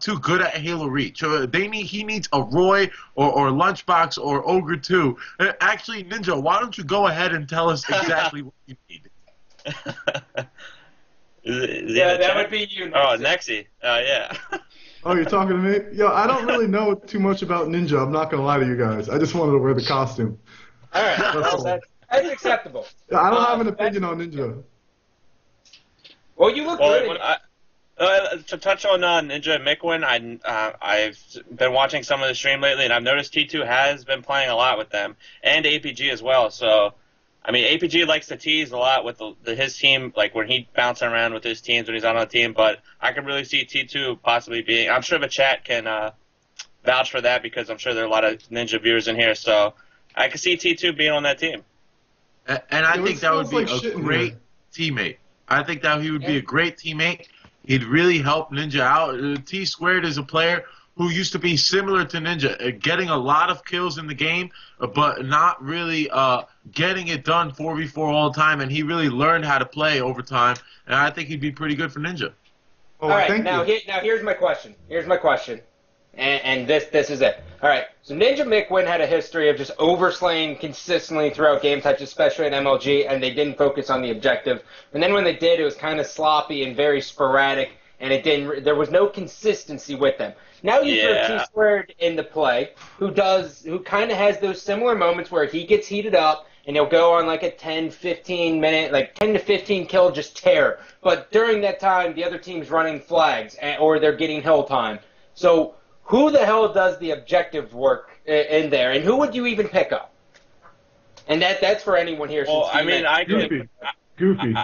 too good at Halo Reach. He needs a Roy or Lunchbox or Ogre 2. Actually, Ninja, why don't you go ahead and tell us exactly what you need? Yeah, that would be you. Oh, Nexi. Yeah. Oh, you're talking to me? Yo, I don't really know too much about Ninja. I'm not going to lie to you guys. I just wanted to wear the costume. All right. Well, that's acceptable. Yeah, I don't have an opinion on Ninja. Well, you look good. To touch on Ninja Mikwin, I've been watching some of the stream lately, and I've noticed T2 has been playing a lot with them, and APG as well. So, I mean, APG likes to tease a lot with his team, like when he bouncing around with his teams when he's on a team. But I can really see T2 possibly being. I'm sure the chat can vouch for that because I'm sure there are a lot of Ninja viewers in here. So I can see T2 being on that team. And I think that would be a great teammate. I think that he would be a great teammate. He'd really help Ninja out. T-Squared is a player who used to be similar to Ninja, getting a lot of kills in the game, but not really getting it done 4v4 all the time, and he really learned how to play over time, and I think he'd be pretty good for Ninja. All right, now here's my question. And this is it. All right, so Ninja Mikwin had a history of just overslaying consistently throughout game types, especially in MLG, and they didn't focus on the objective. And then when they did, it was kind of sloppy and very sporadic, and there was no consistency with them. Now you throw T-Squared into play, who kind of has those similar moments where he gets heated up, and he'll go on like a 10-15 minute, like 10 to 15 kill just tear. But during that time, the other team's running flags, or they're getting hill time. So who the hell does the objective work in there, and who would you even pick up? And that's for anyone here. Well, I mean, Goofy.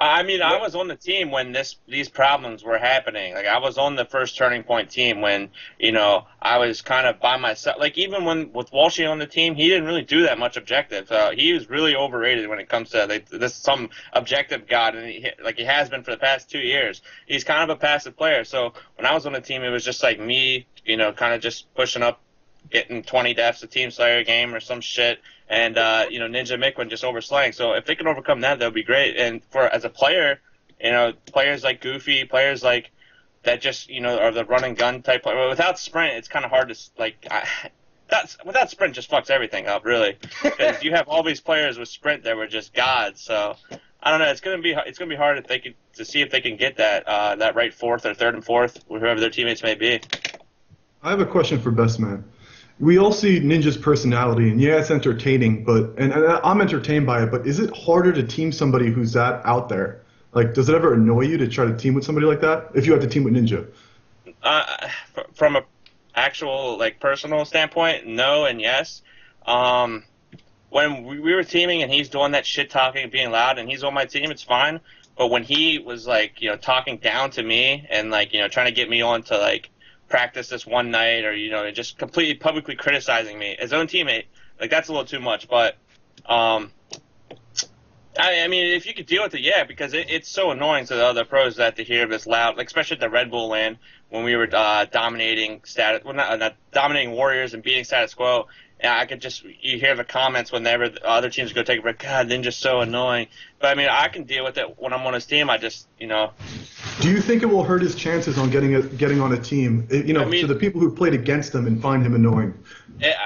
I mean, I was on the team when these problems were happening. Like, I was on the first Turning Point team when, I was kind of by myself. Like, even with Walshy on the team, he didn't really do that much objective. He was really overrated when it comes to this some objective god, and he has been for the past 2 years. He's kind of a passive player. So when I was on the team, it was just like me, kind of just pushing up, getting 20 deaths a Team Slayer game or some shit. And, Ninja Mikwin just overslaying. So if they can overcome that would be great. And as a player, players like Goofy, players like that just, are the run and gun type player. Without sprint, it's kind of hard to, without sprint just fucks everything up, really. Because you have all these players with sprint that were just gods. So, I don't know. It's gonna be hard to see if they can get that right fourth or third and fourth, whoever their teammates may be. I have a question for Best Man. We all see Ninja's personality, and yeah, it's entertaining, and I'm entertained by it, but is it harder to team somebody who's that out there? Like, does it ever annoy you to try to team with somebody like that, if you had to team with Ninja? From a actual, personal standpoint, no and yes. When we were teaming and he's doing that shit-talking and being loud, and he's on my team, it's fine. But when he was, talking down to me and, trying to get me on to, practice this one night, or just completely publicly criticizing me, his own teammate, that's a little too much. But I mean, if you could deal with it, yeah, because it's so annoying to the other pros that to hear this loud, especially at the Red Bull land when we were dominating not dominating Warriors and beating status quo. And I could you hear the comments whenever the other teams go take a break. God, Ninja's so annoying. But I mean, I can deal with it when I'm on his team. I just, Do you think it will hurt his chances on getting on a team? To the people who played against him and find him annoying.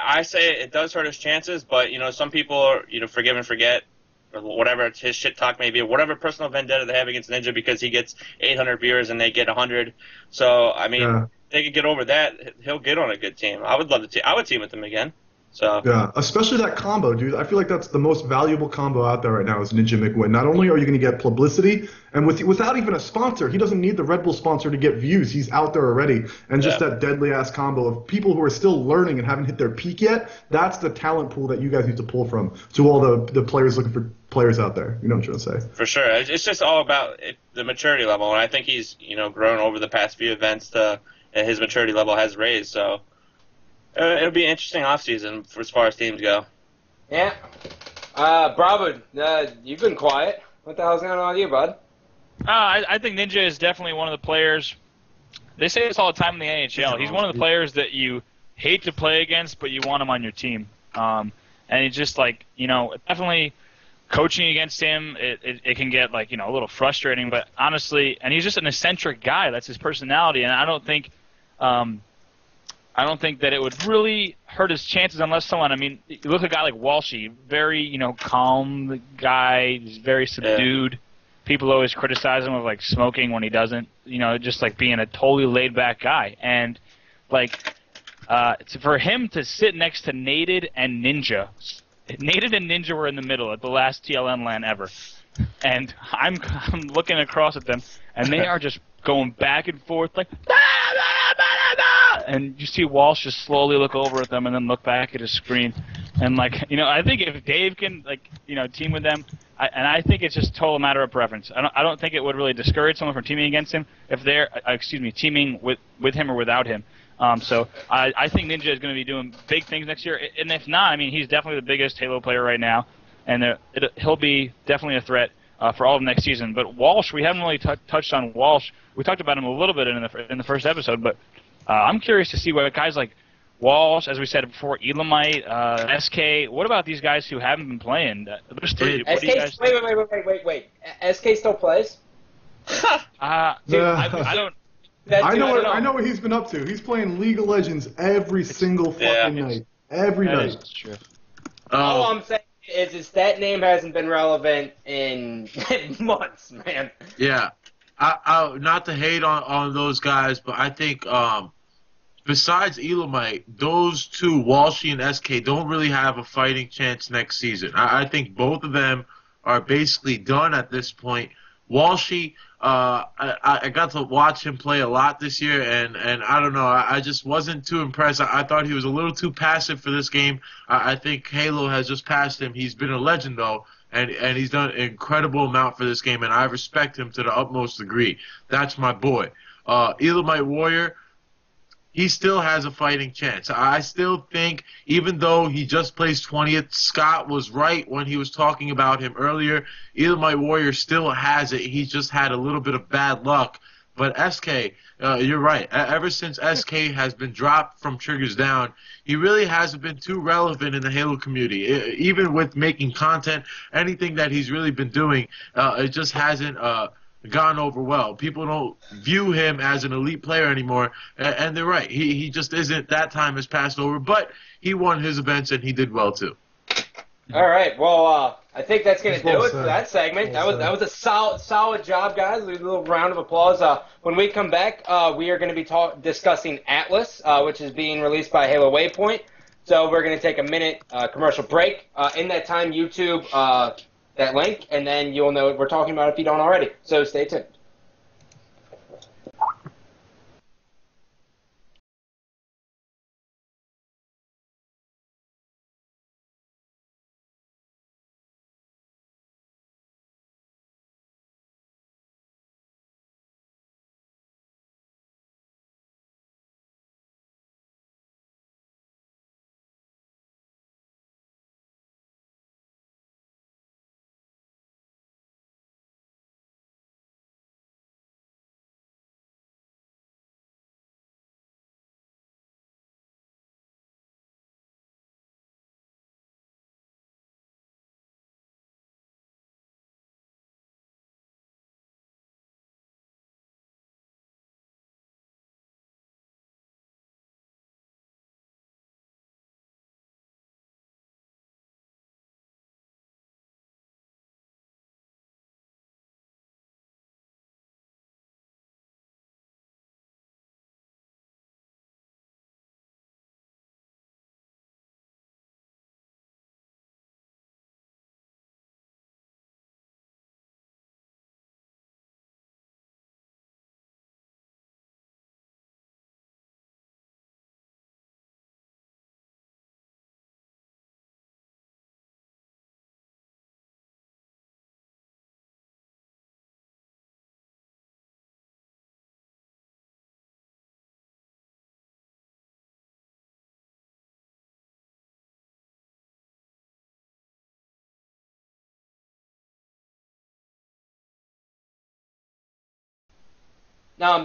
I say it does hurt his chances, but some people are, forgive and forget, or whatever his shit talk may be, or whatever personal vendetta they have against Ninja because he gets 800 viewers and they get 100. So I mean, they could get over that. He'll get on a good team. I would love to. I would team with him again. So Yeah, especially that combo, dude. I feel like that's the most valuable combo out there right now is Ninja McWin. Not only are you going to get publicity, and without even a sponsor, he doesn't need the Red Bull sponsor to get views. He's out there already. And just that deadly ass combo of people who are still learning and haven't hit their peak yet, that's the talent pool that you guys need to pull from to all the players looking for players out there. You know what I'm trying to say? for sure, it's just all about the maturity level, and I think he's grown over the past few events and his maturity level has raised. So it'll be an interesting offseason as far as teams go. Yeah. Bravo, you've been quiet. What the hell's going on with you, bud? I think Ninja is definitely one of the players. They say this all the time in the NHL. He's one of the players that you hate to play against, but you want him on your team. And he's just like, definitely coaching against him, it can get like, a little frustrating. But honestly, and he's just an eccentric guy. That's his personality. And I don't think that it would really hurt his chances unless someone. I mean, you look at a guy like Walshy, very calm guy, he's very subdued. Yeah. People always criticize him of like smoking when he doesn't. Just like being a totally laid back guy. And like for him to sit next to Nated and Ninja. Nated and Ninja were in the middle at the last TLN LAN ever, and I'm looking across at them, and they are just going back and forth like, and you see Walsh just slowly look over at them and then look back at his screen, and like I think if Dave can team with them, I think it's just a total matter of preference. I don't think it would really discourage someone from teaming against him if they're teaming with him or without him. So I think Ninja is going to be doing big things next year, and if not, I mean, he's definitely the biggest Halo player right now, and he'll be definitely a threat for all of next season. But Walsh, we haven't really touched on Walsh. We talked about him a little bit in the first episode, but I'm curious to see what guys like Walsh, as we said before, Elamite, SK. What about these guys who haven't been playing? There's three. Wait. SK still plays? I don't. I know what he's been up to. He's playing League of Legends every single fucking night. Every night. That's true. All I'm saying is that name hasn't been relevant in months, man. Yeah. I not to hate on those guys, but I think besides Elamite, those two, Walshy and SK, don't really have a fighting chance next season. I think both of them are basically done at this point. Walshy, I got to watch him play a lot this year, and I don't know, I just wasn't too impressed. I thought he was a little too passive for this game. I think Halo has just passed him. He's been a legend, though, and he's done an incredible amount for this game, and I respect him to the utmost degree. That's my boy. Elamite Warrior, he still has a fighting chance. I still think, even though he just placed 20th, Scott was right when he was talking about him earlier. Elamite Warrior still has it. He just had a little bit of bad luck. But SK, you're right. Ever since SK has been dropped from Triggers Down, he really hasn't been too relevant in the Halo community. Even with making content, anything that he's really been doing, it just hasn't gone over well. People don't view him as an elite player anymore, and they're right. He just isn't. That time has passed over, but he won his events and he did well too. All right, well, I think that's going to do it for that segment. That was a solid job, guys. A little round of applause. When we come back, we are going to be discussing Atlas, which is being released by HaloWaypoint. So we're going to take a minute commercial break. In that time, YouTube that link, and then you'll know what we're talking about if you don't already. So stay tuned.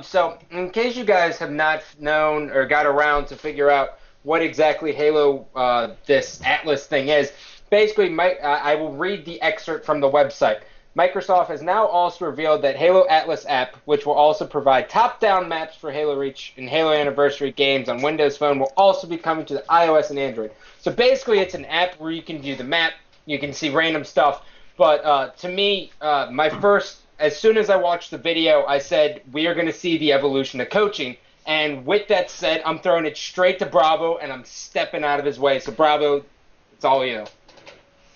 So, in case you guys have not known or got around to figure out what exactly Halo, this Atlas thing is, basically, I will read the excerpt from the website. Microsoft has now also revealed that Halo Atlas app, which will also provide top-down maps for Halo Reach and Halo Anniversary games on Windows Phone, will also be coming to the iOS and Android. So basically, it's an app where you can view the map, you can see random stuff. But to me, as soon as I watched the video, I said, we are going to see the evolution of coaching. And with that said, I'm throwing it straight to Bravo, and I'm stepping out of his way. So, Bravo, it's all you.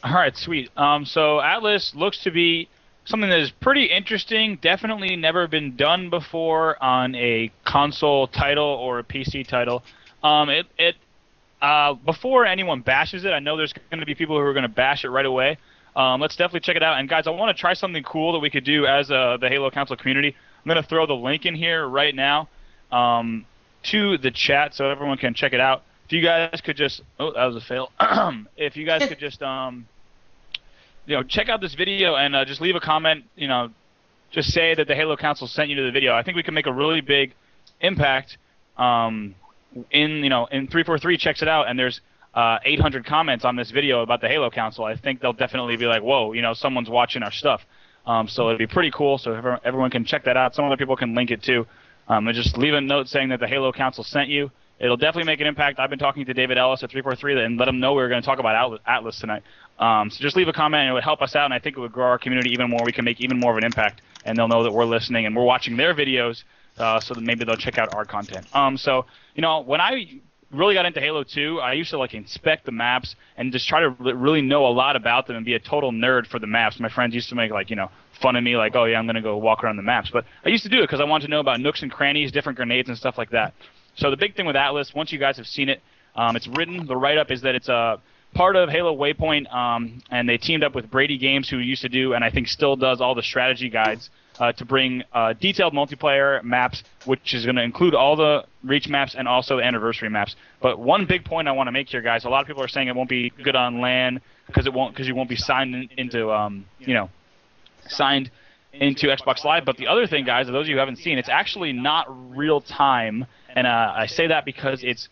All right, sweet. So Atlas looks to be something that is pretty interesting, definitely never been done before on a console title or a PC title. Before anyone bashes it, I know there's going to be people who are going to bash it right away. Let's definitely check it out. And guys, I want to try something cool that we could do as the Halo Council community. I'm going to throw the link in here right now to the chat so everyone can check it out. If you guys could just, oh, that was a fail. If you guys could just, check out this video and just leave a comment. Just say that the Halo Council sent you to the video. I think we can make a really big impact. In 343 checks it out, and there's 800 comments on this video about the Halo Council. I think they'll definitely be like, whoa, someone's watching our stuff. So it'd be pretty cool. So everyone can check that out. Some other people can link it too. And just leave a note saying that the Halo Council sent you. It'll definitely make an impact. I've been talking to David Ellis at 343 and let him know we were going to talk about Atlas tonight. So just leave a comment, and it would help us out, and I think it would grow our community even more. We can make even more of an impact, and they'll know that we're listening and we're watching their videos, so that maybe they'll check out our content. So when I really got into Halo 2, I used to inspect the maps and just try to really know a lot about them and be a total nerd for the maps. My friends used to make fun of me, like, oh yeah, I'm going to go walk around the maps. But I used to do it because I wanted to know about nooks and crannies, different grenades and stuff like that. So the big thing with Atlas, once you guys have seen it, it's written. The write-up is that it's a part of HaloWaypoint, and they teamed up with Brady Games, who used to do, and I think still does, all the strategy guides to bring detailed multiplayer maps, which is going to include all the Reach maps and also the Anniversary maps. But one big point I want to make here, guys, a lot of people are saying it won't be good on LAN because you won't be signed into signed into Xbox Live. But the other thing, guys, those of you who haven't seen, it's actually not real time, and I say that because it's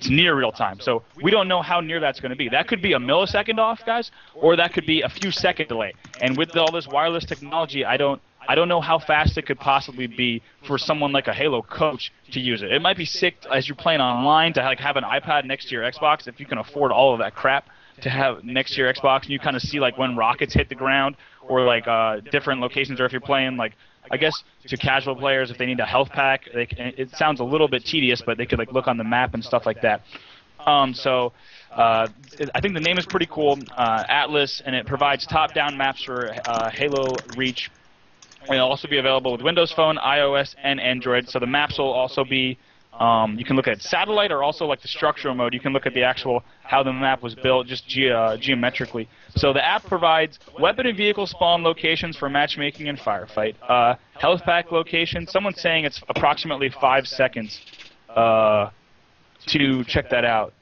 near real time. So we don't know how near that's going to be. That could be a millisecond off, guys, or that could be a few second delay. And with all this wireless technology, I don't know how fast it could possibly be for someone like a Halo coach to use it. It might be sick as you're playing online to have an iPad next to your Xbox, if you can afford all of that crap to have next to your Xbox, and you kind of see when rockets hit the ground, or different locations, or if you're playing I guess to casual players, if they need a health pack, it sounds a little bit tedious, but they could look on the map and stuff like that. I think the name is pretty cool, Atlas, and it provides top-down maps for Halo Reach. It'll also be available with Windows Phone, iOS, and Android. So the maps will also be, you can look at satellite, or also the structural mode. You can look at the actual how the map was built, just geometrically. So the app provides weapon and vehicle spawn locations for matchmaking and firefight. Health pack location. Someone's saying it's approximately 5 seconds to check that out.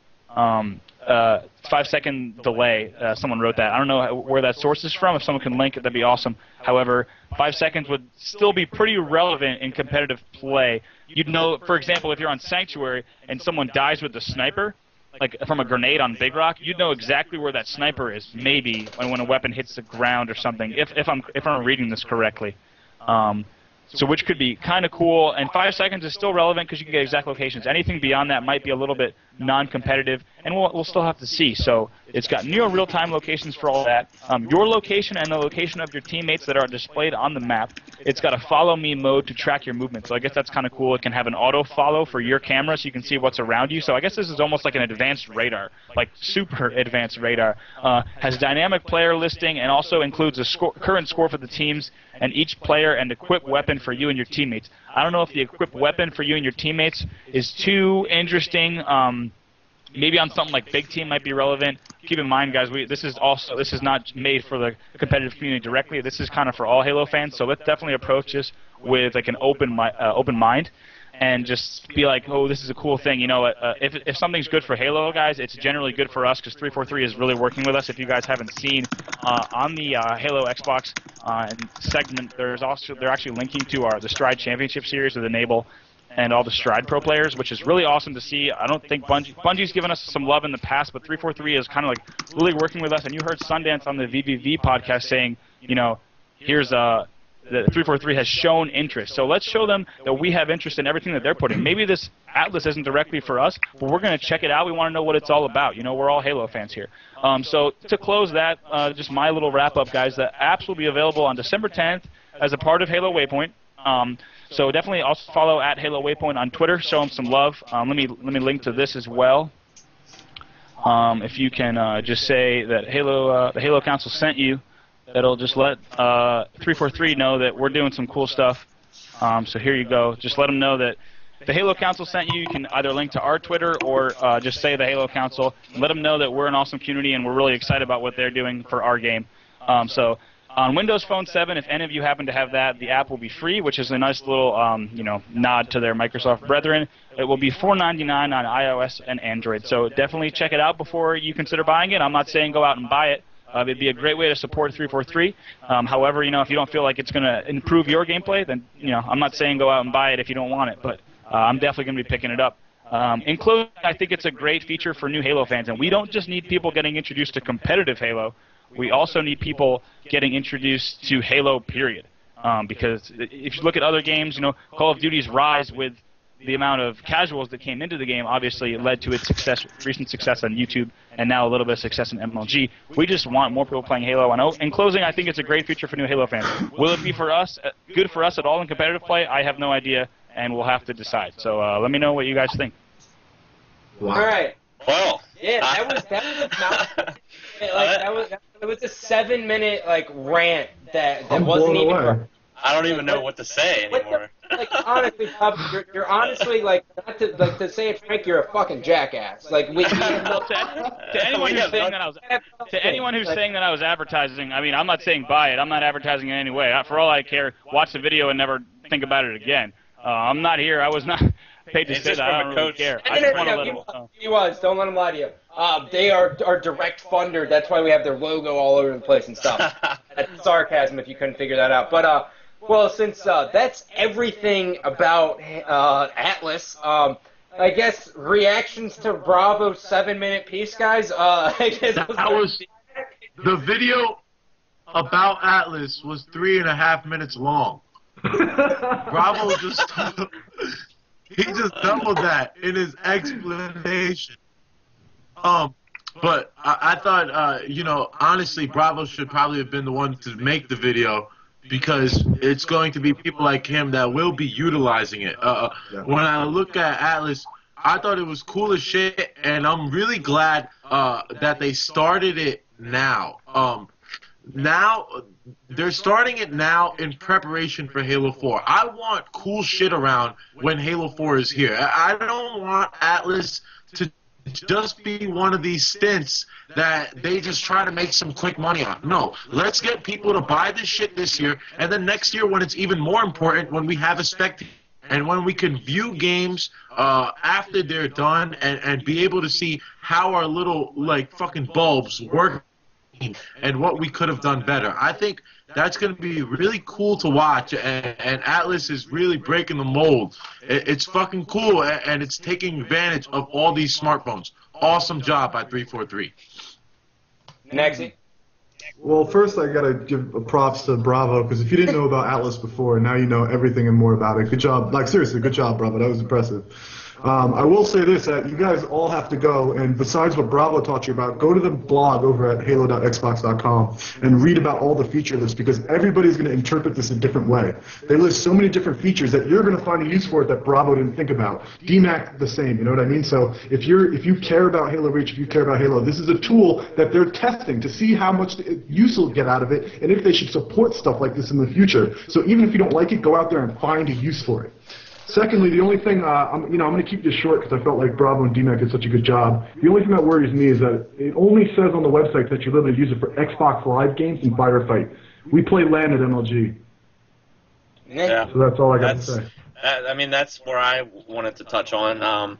5-second delay. Someone wrote that. I don't know where that source is from. If someone can link it, that'd be awesome. However, 5 seconds would still be pretty relevant in competitive play. You'd know, for example, if you're on Sanctuary and someone dies with the sniper, from a grenade on Big Rock, you'd know exactly where that sniper is, maybe when a weapon hits the ground or something, if I'm reading this correctly. So which could be kind of cool, and 5 seconds is still relevant because you can get exact locations. Anything beyond that might be a little bit non-competitive, and we'll still have to see. So it's got near real-time locations for all that. Your location and the location of your teammates that are displayed on the map. It's got a follow me mode to track your movement, so I guess that's kind of cool. It can have an auto-follow for your camera so you can see what's around you. So I guess this is almost like an advanced radar, super advanced radar. Has dynamic player listing and also includes a current score for the teams and each player and equipped weapon for you and your teammates. I don't know if the equipped weapon for you and your teammates is too interesting. Maybe on something like Big Team might be relevant. Keep in mind, guys, this is not made for the competitive community directly. This is kind of for all Halo fans. So let's definitely approach this with an open mind. and just be like, oh, this is a cool thing. You know, if something's good for Halo guys, it's generally good for us because 343 is really working with us. If you guys haven't seen on the Halo Xbox segment, they're actually linking to the Stride Championship Series with Enable and all the Stride Pro players, which is really awesome to see. I don't think Bungie's given us some love in the past, but 343 is kind of like really working with us. And you heard Sundance on the VVV podcast saying, you know, here's the 343 has shown interest. So let's show them that we have interest in everything that they're putting. Maybe this Atlas isn't directly for us, but we're going to check it out. We want to know what it's all about. You know, we're all Halo fans here. So to close that, just my little wrap-up, guys, the apps will be available on December 10th as a part of Halo Waypoint. So definitely also follow at HaloWaypoint on Twitter. Show them some love. Let me link to this as well. If you can just say that the Halo Council sent you, that'll just let 343 know that we're doing some cool stuff. So here you go. Just let them know that the Halo Council sent you. You can either link to our Twitter or just say the Halo Council. Let them know that we're an awesome community and we're really excited about what they're doing for our game. So on Windows Phone 7, if any of you happen to have that, the app will be free, which is a nice little you know, nod to their Microsoft brethren. It will be $4.99 on iOS and Android. So definitely check it out before you consider buying it. I'm not saying go out and buy it. It'd be a great way to support 343. However, you know, if you don't feel like it's going to improve your gameplay, then, you know, I'm not saying go out and buy it if you don't want it, but I'm definitely going to be picking it up. In closing, I think it's a great feature for new Halo fans, and we don't just need people getting introduced to competitive Halo. We also need people getting introduced to Halo, period. Because if you look at other games, you know, Call of Duty's rise with the amount of casuals that came into the game obviously led to its success, recent success on YouTube, and now a little bit of success in MLG. We just want more people playing Halo. In closing, I think it's a great feature for new Halo fans. Will it be for us, good for us at all in competitive play? I have no idea, and we'll have to decide. So let me know what you guys think. Wow. All right. Well, yeah, it was a 7-minute rant that wasn't even. I don't even know what to say anymore. Honestly, Bob, you're honestly not to say it, Frank, you're a fucking jackass. To anyone who's saying that I was advertising, I mean, I'm not saying buy it. I'm not advertising in any way. For all I care, watch the video and never think about it again. I'm not here. I was not paid to say that. I don't really care. I just want to let them know. He was. Don't let him lie to you. They are direct funder. That's why we have their logo all over the place and stuff. That's sarcasm if you couldn't figure that out. But well, since that's everything about Atlas, I guess reactions to Bravo's 7-minute piece, guys. I guess that was the video about Atlas was 3.5 minutes long. Bravo just doubled that in his explanation. But I thought, you know, honestly, Bravo should probably have been the one to make the video, because it's going to be people like him that will be utilizing it. When I look at Atlas, I thought it was cool as shit, and I'm really glad that they started it now. Now they're starting it now in preparation for Halo 4. I want cool shit around when Halo 4 is here. I don't want Atlas to just be one of these stints that they just try to make some quick money on. No, let's get people to buy this shit this year, and then next year when it's even more important, when we have a spec and when we can view games after they're done and be able to see how our little fucking bulbs work and what we could have done better. I think that's going to be really cool to watch, and Atlas is really breaking the mold. It's fucking cool, and it's taking advantage of all these smartphones. Awesome job by 343. Nexy? Well, first I gotta give props to Bravo, because if you didn't know about Atlas before, now you know everything and more about it. Good job. Seriously, good job, Bravo. That was impressive. I will say this, that you guys all have to go, and besides what Bravo taught you about, go to the blog over at halo.xbox.com and read about all the feature lists, because everybody's going to interpret this a different way. They list so many different features that you're going to find a use for it that Bravo didn't think about. DMAC the same, you know what I mean? So if you care about Halo Reach, if you care about Halo, this is a tool that they're testing to see how much use will get out of it, and if they should support stuff like this in the future. So even if you don't like it, go out there and find a use for it. Secondly, the only thing, I'm going to keep this short because I felt like Bravo and DMAC did such a good job. The only thing that worries me is that it only says on the website that you're able to use it for Xbox Live games and Firefight. We play LAN at MLG. Yeah. So that's all I got to say. I mean, that's where I wanted to touch on.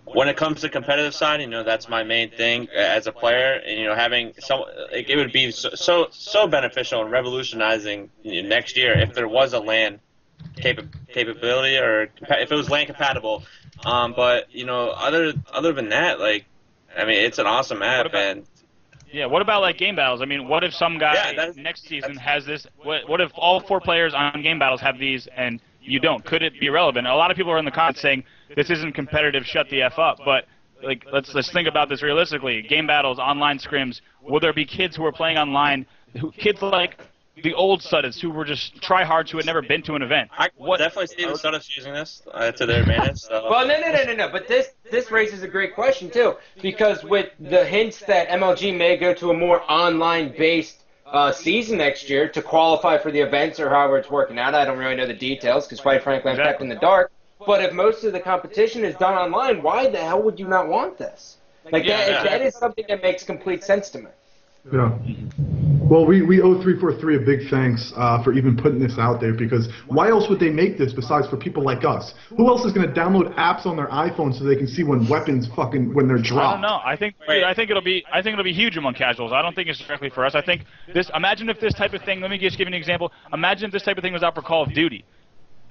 When it comes to competitive side, that's my main thing as a player. And, having some, like, it would be so beneficial and revolutionizing next year if there was a LAN capability, or if it was LAN compatible. But other than that, like, I mean, it's an awesome app. What about like game battles? I mean, what if some guy next season has this? What if all 4 players on game battles have these and you don't? Could it be relevant? A lot of people are in the comments saying this isn't competitive, shut the F up. But like, let's think about this realistically. Game battles, online scrims. Will there be kids who are playing online? Kids like the old Suddits who were just tryhards who had never been to an event. I definitely see the Suddits using this to their advantage. So. Well, no. But this raises a great question too, because with the hints that MLG may go to a more online-based season next year to qualify for the events or however it's working out. I don't really know the details because, quite frankly, I'm kept in the dark. But if most of the competition is done online, why the hell would you not want this? Like that is something that makes complete sense to me. Yeah. Well, we owe 343 a big thanks for even putting this out there, because why else would they make this besides for people like us? Who else is going to download apps on their iPhone so they can see when weapons when they're dropped? I don't know. I think it'll be huge among casuals. I don't think it's directly for us. I think this. Imagine if this type of thing. Let me just give you an example. Imagine if this type of thing was out for Call of Duty.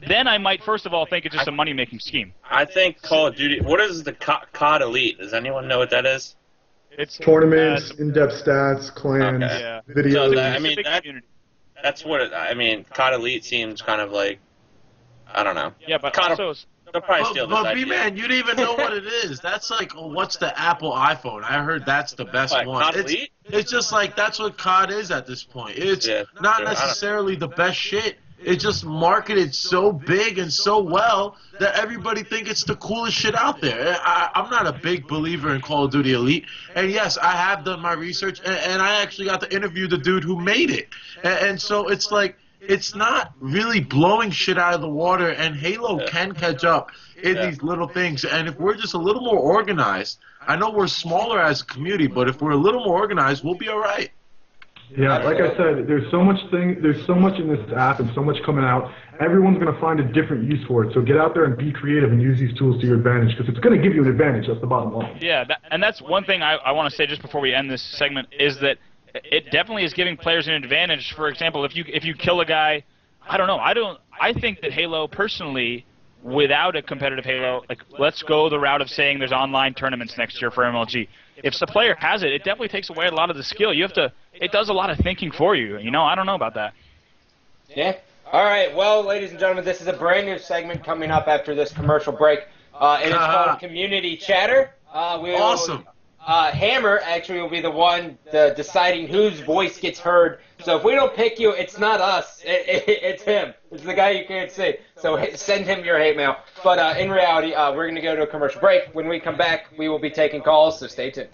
Then I might, first of all, think it's just a money-making scheme. I think Call of Duty. What is the COD Elite? Does anyone know what that is? It's tournaments, in-depth stats, clans, videos. So that's what I mean. COD Elite seems kind of like, I don't know. Yeah, but COD, also, they'll probably steal this idea. B-Man, you didn't even know what it is. That's like, what's the Apple iPhone? I heard that's the best one. COD Elite? It's just like that's what COD is at this point. It's not necessarily the best shit. It's just marketed so big and so well that everybody think it's the coolest shit out there. I'm not a big believer in Call of Duty Elite. And yes, I have done my research, and I actually got to interview the dude who made it. And so it's like, it's not really blowing shit out of the water, and Halo can catch up in these little things. And if we're just a little more organized, I know we're smaller as a community, but if we're a little more organized, we'll be all right. Yeah, like I said, there's so much in this app and so much coming out. Everyone's going to find a different use for it. So get out there and be creative and use these tools to your advantage, because it's going to give you an advantage. That's the bottom line. Yeah, and that's one thing I want to say just before we end this segment, is that it definitely is giving players an advantage. For example, if you kill a guy, I think that Halo, personally, without a competitive Halo, like, let's go the route of saying there's online tournaments next year for MLG. If the player has it, it definitely takes away a lot of the skill. It does a lot of thinking for you. I don't know about that. Yeah. All right. Well, ladies and gentlemen, this is a brand new segment coming up after this commercial break, and it's called Community Chatter. Awesome. Hammer actually will be the one deciding whose voice gets heard. So if we don't pick you, it's not us. It's him. It's the guy you can't see. So send him your hate mail. But in reality, we're going to go to a commercial break. When we come back, we will be taking calls, so stay tuned.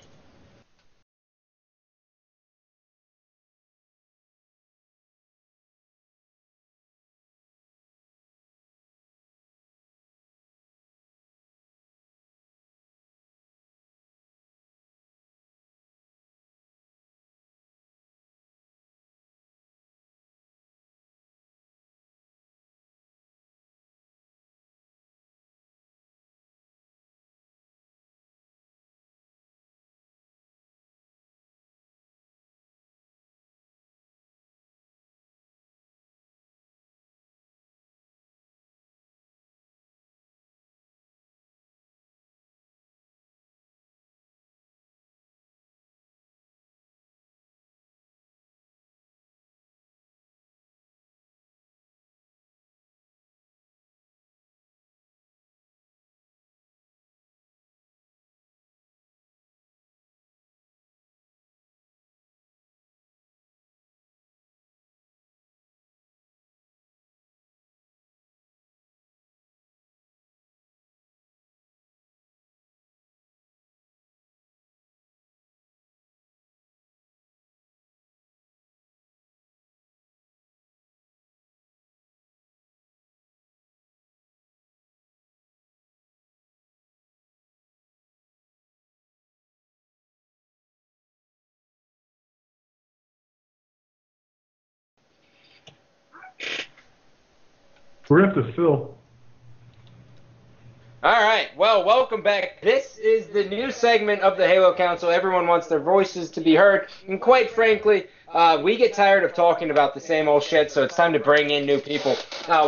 We're going to have to fill. All right. Well, welcome back. This is the new segment of the Halo Council. Everyone wants their voices to be heard, and quite frankly, we get tired of talking about the same old shit, so it's time to bring in new people.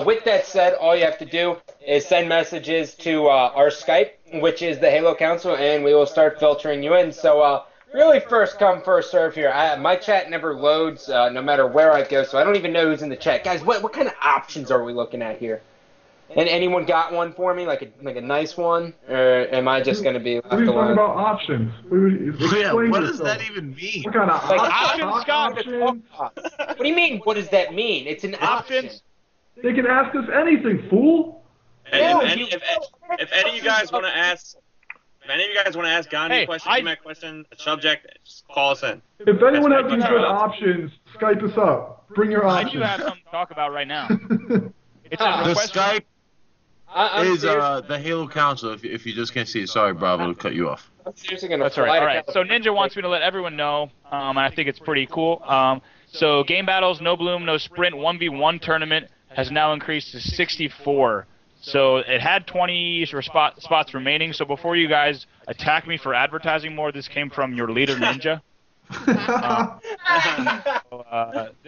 With that said, all you have to do is send messages to our Skype, which is the Halo Council, and we will start filtering you in. So, really first come, first serve here. My chat never loads no matter where I go, so I don't even know who's in the chat. Guys, what kind of options are we looking at here? And anyone got one for me, like a nice one, or am I just going to be left What are you alone? talking about options? What does that even mean? What kind of options? What do you mean? What does that mean? It's an option. They can ask us anything, fool. If any of you guys want to ask, Gandhi a question, a question, a subject, just call us in. If anyone has any good options, Skype us up. Bring your options. I do have something to talk about right now. It's a The request. Skype is the Halo Council. If you just can't see it, sorry, Bravo, to cut you off. I'm seriously going to That's all right. All right. So Ninja wants me to let everyone know, and I think it's pretty cool. So game battles, no bloom, no sprint, 1v1 tournament has now increased to 64. So it had 20 spots remaining. So before you guys attack me for advertising more, this came from your leader, Ninja.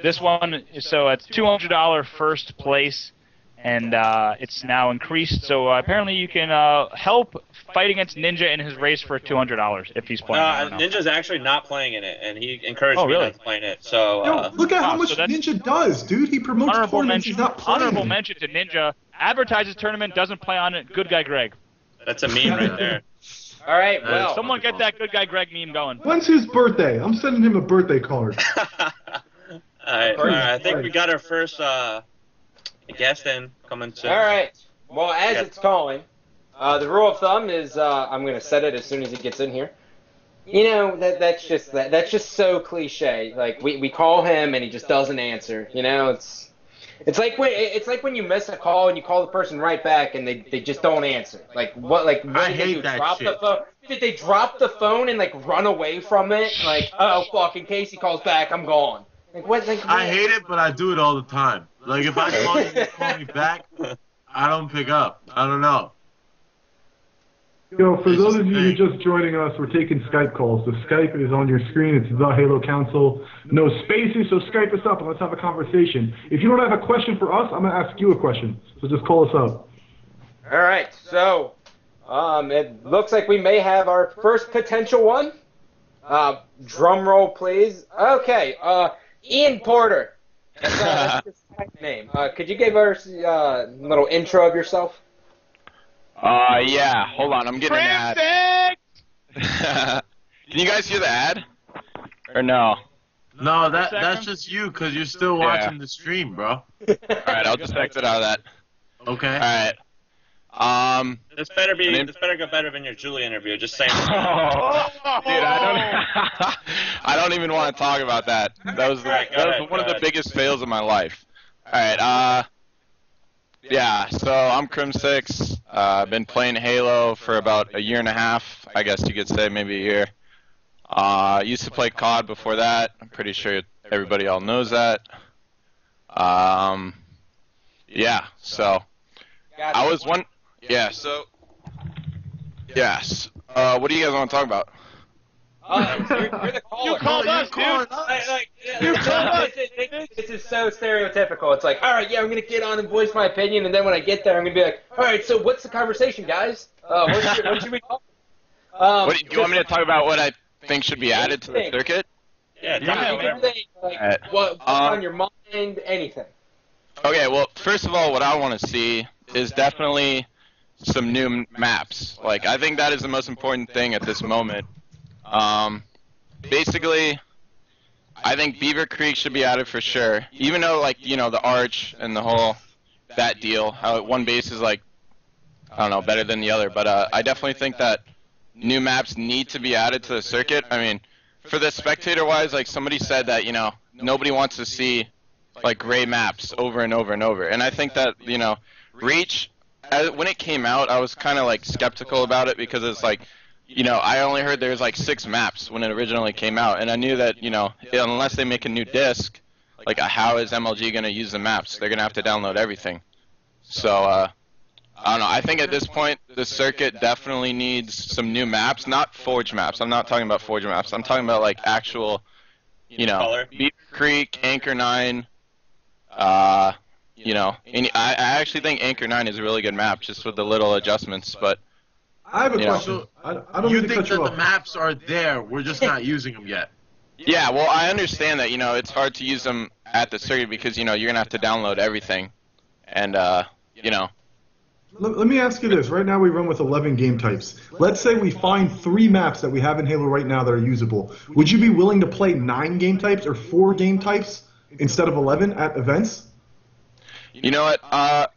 This one, so it's $200 first place, and it's now increased. So apparently you can help fight against Ninja in his race for $200 if he's playing. Ninja's actually not playing in it, and he encouraged me not to play in it. So look at how much Ninja does, dude. He promotes tournaments. He's not playing. Honorable mention to Ninja. Advertises tournament, doesn't play on it. Good guy Greg. That's a meme right there. All right, well. Someone get that good guy Greg meme going. When's his birthday? I'm sending him a birthday card. All right, I think we got our first guest in coming soon. All right. Well, as it's calling, the rule of thumb is I'm going to set it as soon as he gets in here. You know, that's just so cliche. Like we call him and he just doesn't answer. You know, it's like when you miss a call and you call the person right back and they just don't answer. Like what? Like what I did they hate do? that Drop shit. the phone? Did they drop the phone and like run away from it? Like oh fuck! In case he calls back, I'm gone. Like what? Like I hate it, but I do it all the time. Like if I call you and call me back, I don't pick up. I don't know. Yo, for those of you who are just joining us, we're taking Skype calls. The Skype is on your screen. It's the Halo Council. No spaces, so Skype us up and let's have a conversation. If you don't have a question for us, I'm going to ask you a question. So just call us up. All right. So it looks like we may have our first potential one. Drum roll, please. Okay. Ian Porter. That's your Skype name. Could you give us a little intro of yourself? Yeah, hold on, I'm getting an ad. Can you guys hear the ad? Or no? No, that's just you, because you're still watching the stream, bro. Alright, I'll just exit out of that. Okay. Alright. This better go better than your Julie interview, just saying. Dude, I don't even want to talk about that. That was one of the biggest fails of my life. Alright, yeah, so I'm Crim6. I've been playing Halo for about a year and a half, I guess you could say, maybe a year. Used to play COD before that. I'm pretty sure everybody all knows that. Yeah, so I was one. Yeah, so yes. What do you guys want to talk about? You're the caller. You called us, dude. This is so stereotypical. It's like, all right, yeah, I'm going to get on and voice my opinion, and then when I get there, I'm going to be like, all right, so what's the conversation, guys? What should we talk about? Do you want me to talk about what I think should be added to the circuit? Yeah, what's on your mind, anything. Okay, well, first of all, what I want to see is definitely some new maps. Like, I think that is the most important thing at this moment. Basically, I think Beaver Creek should be added for sure. Even though, like, you know, the Arch and the whole, that deal, how one base is, like, I don't know, better than the other. But I definitely think that new maps need to be added to the circuit. I mean, for the spectator-wise, like, somebody said that, you know, nobody wants to see, like, gray maps over and over and over. And I think that, you know, Reach, when it came out, I was kind of, like, skeptical about it because it's, like, you know, I only heard there's like 6 maps when it originally came out, and I knew that, you know, unless they make a new disc, like how is MLG going to use the maps? They're going to have to download everything. So, I don't know. I think at this point, the circuit definitely needs some new maps, not Forge maps. I'm not talking about Forge maps. I'm talking about like actual, Beaver Creek, Anchor 9. I actually think Anchor 9 is a really good map, just with the little adjustments. But I have a question. I don't you mean to think cut you that off. the maps are there? We're just not using them yet. yeah, well, I understand that. It's hard to use them at the circuit because you're gonna have to download everything, and Let me ask you this. Right now we run with 11 game types. Let's say we find 3 maps that we have in Halo right now that are usable. Would you be willing to play 9 game types or 4 game types instead of 11 at events? You know what? I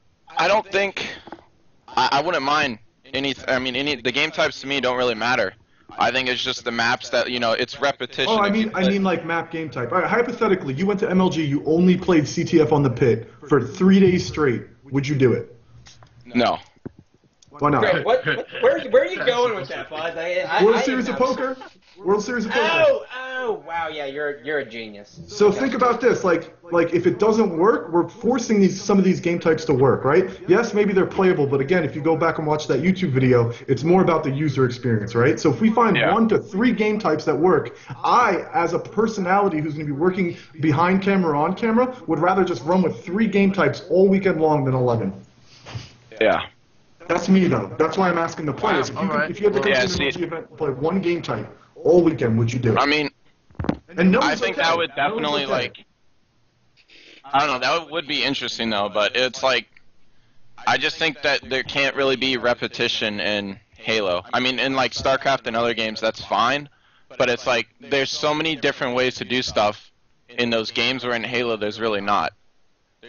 don't think I wouldn't mind the game types to me don't really matter. I think it's just the maps that it's repetition. Oh, I mean like map game type. All right, hypothetically, you went to MLG, you only played CTF on the pit for 3 days straight. Would you do it? No. Why not? Great. Where are you going with that, Buzz? World Series of Poker? World Series of Poker. Oh, wow, yeah, you're a genius. So think about this, like if it doesn't work, we're forcing some of these game types to work, right? Yes, maybe they're playable, but again, if you go back and watch that YouTube video, it's more about the user experience, right? So if we find 1 to 3 game types that work, I, as a personality who's going to be working behind camera or on camera, would rather just run with 3 game types all weekend long than 11. Yeah. That's me, though. That's why I'm asking the players. If you had to go to an MLG event and play 1 game type all weekend, would you do it? I mean, and I think that would definitely, I don't know, that would be interesting, though, but it's like, I just think that there can't really be repetition in Halo. I mean, in, like, StarCraft and other games, that's fine, but it's like, there's so many different ways to do stuff in those games, where in Halo, there's really not.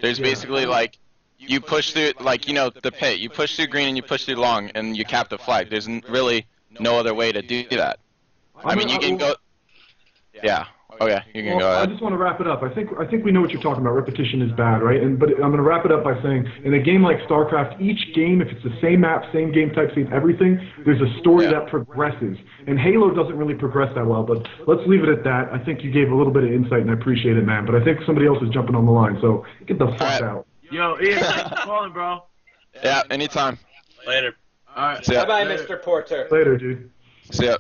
There's basically, like, you push through, like, the pit. You push through green and you push through long, and you cap the flag. There's really no other way to do that. I mean, you can go... Yeah. Okay, you can go ahead. I just want to wrap it up. I think we know what you're talking about. Repetition is bad, right? But I'm going to wrap it up by saying, in a game like StarCraft, each game, if it's the same map, same game type, same everything, there's a story that progresses. And Halo doesn't really progress that well, but let's leave it at that. I think you gave a little bit of insight, and I appreciate it, man. But I think somebody else is jumping on the line, so get the fuck out. Yo, Ian, thanks for calling, bro. Yeah, anytime. Later. All right. Bye-bye, Mr. Porter. Later, dude. See ya.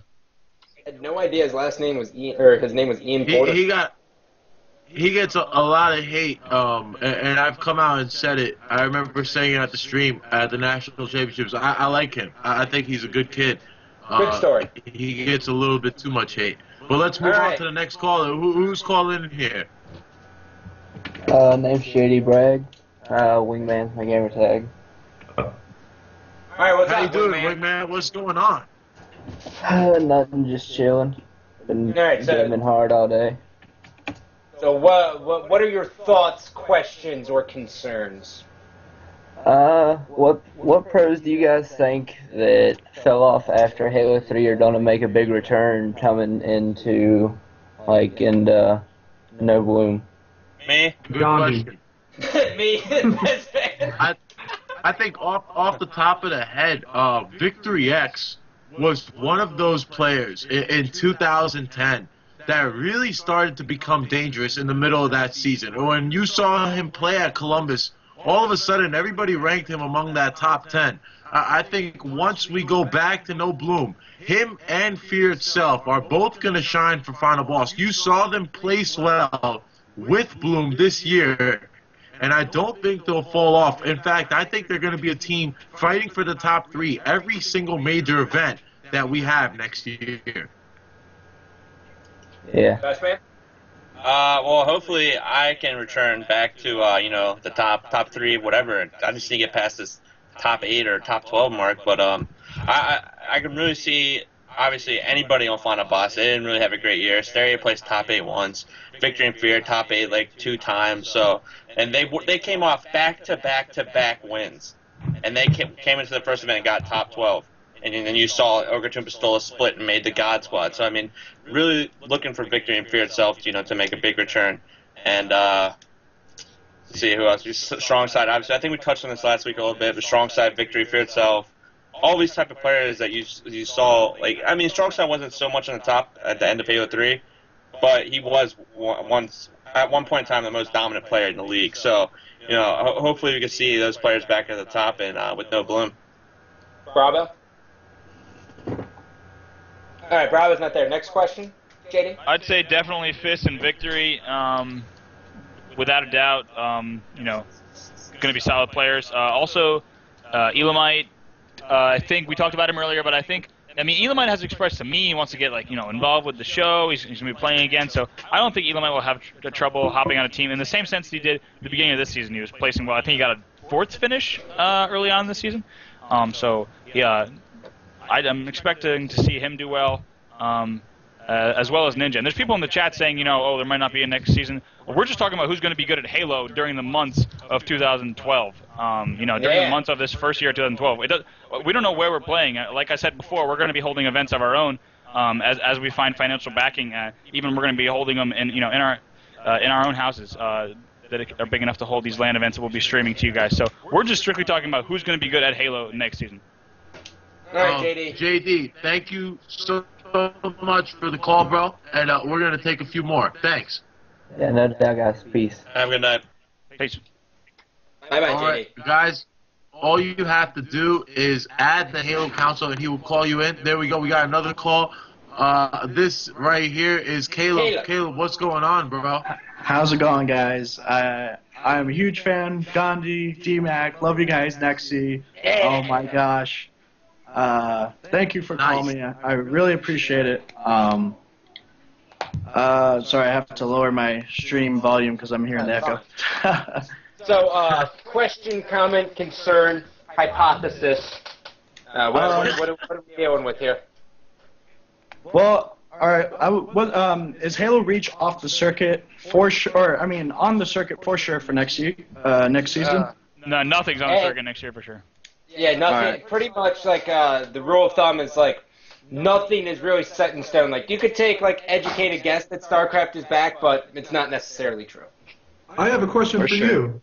I had no idea his last name was Ian, or his name was Ian Porter. He gets a lot of hate, and I've come out and said it. I remember saying it at the stream at the National Championships. I like him. I think he's a good kid. Good story. He gets a little bit too much hate. But let's move on to the next caller. Who's calling in here? Name's Shady Bragg. Wingman, my gamer tag. Alright, what's How up, you doing, Wingman? What's going on? Nothing, just chilling. Been Alright, so- gaming hard all day. So what are your thoughts, questions, or concerns? What pros do you guys think that fell off after Halo 3 are gonna make a big return coming into, No Bloom? Me? Good question. Me, best fan. I think off the top of the head, Victory X was one of those players in 2010 that really started to become dangerous in the middle of that season. When you saw him play at Columbus, all of a sudden everybody ranked him among that top 10. I think once we go back to No Bloom, him and Fear itself are both going to shine for Final Boss. You saw them place well with Bloom this year, and I don't think they'll fall off. In fact, I think they're going to be a team fighting for the top 3 every single major event that we have next year. Yeah. Best man? Well, hopefully I can return back to, the top 3, whatever. I just need to get past this top 8 or top 12 mark. But I can really see, obviously, anybody on Final Boss. They didn't really have a great year. Stereo placed top 8 once. Victory and Fear top 8 2 times. So, and they came off back-to-back wins, and they came into the first event and got top 12. And then you saw Ogre Tomb Pistola split and made the God Squad. So, I mean, really looking for Victory and Fear itself, to make a big return. And, let's see who else. StrongSide, obviously. I think we touched on this last week a little bit, but StrongSide, Victory, Fear itself. All these type of players that you saw, StrongSide wasn't so much on the top at the end of Halo 3, but he was once at one point in time the most dominant player in the league. So, you know, hopefully we can see those players back at the top and with no bloom. Bravo. All right, Bravo's not there. Next question, JD. I'd say definitely Fist and Victory. Without a doubt, you know, going to be solid players. Also, Elamite. I think we talked about him earlier, but I mean, Elamite has expressed to me he wants to get, like, you know, involved with the show. He's going to be playing again, so I don't think Elamite will have trouble hopping on a team in the same sense that he did at the beginning of this season. He was placing well. I think he got a 4th finish early on this season. So, yeah, I'm expecting to see him do well, as well as Ninja. And there's people in the chat saying, you know, oh, there might not be a next season. Well, we're just talking about who's going to be good at Halo during the months of 2012. You know, during the months of this first year of 2012. We don't know where we're playing. Like I said before, we're going to be holding events of our own as we find financial backing. Even we're going to be holding them in, you know, in our own houses that are big enough to hold these LAN events that we'll be streaming to you guys. So we're just strictly talking about who's going to be good at Halo next season. All right, JD. JD, thank you so much for the call, bro. And we're going to take a few more. Thanks. Yeah, no doubt, guys. Peace. Have a good night. Peace. Bye-bye, All JD. right, guys, all you have to do is add the Halo Council, and he will call you in. There we go. We got another call. This right here is Caleb. Caleb, what's going on, bro? How's it going, guys? I'm a huge fan. Gandhi, D-Mac, love you guys, Nexi. Oh, my gosh. Thank you for calling me. I really appreciate it. Sorry, I have to lower my stream volume because I'm hearing the echo. So, question, comment, concern, hypothesis. What are we dealing with here? Well, all right. Is Halo Reach off the circuit for sure? Or, I mean, on the circuit for sure for next season? No, nothing's on the circuit next year for sure. Yeah, nothing. Right. Pretty much like the rule of thumb is like nothing is really set in stone. Like you could take like educated guess that StarCraft is back, but it's not necessarily true. I have a question for you.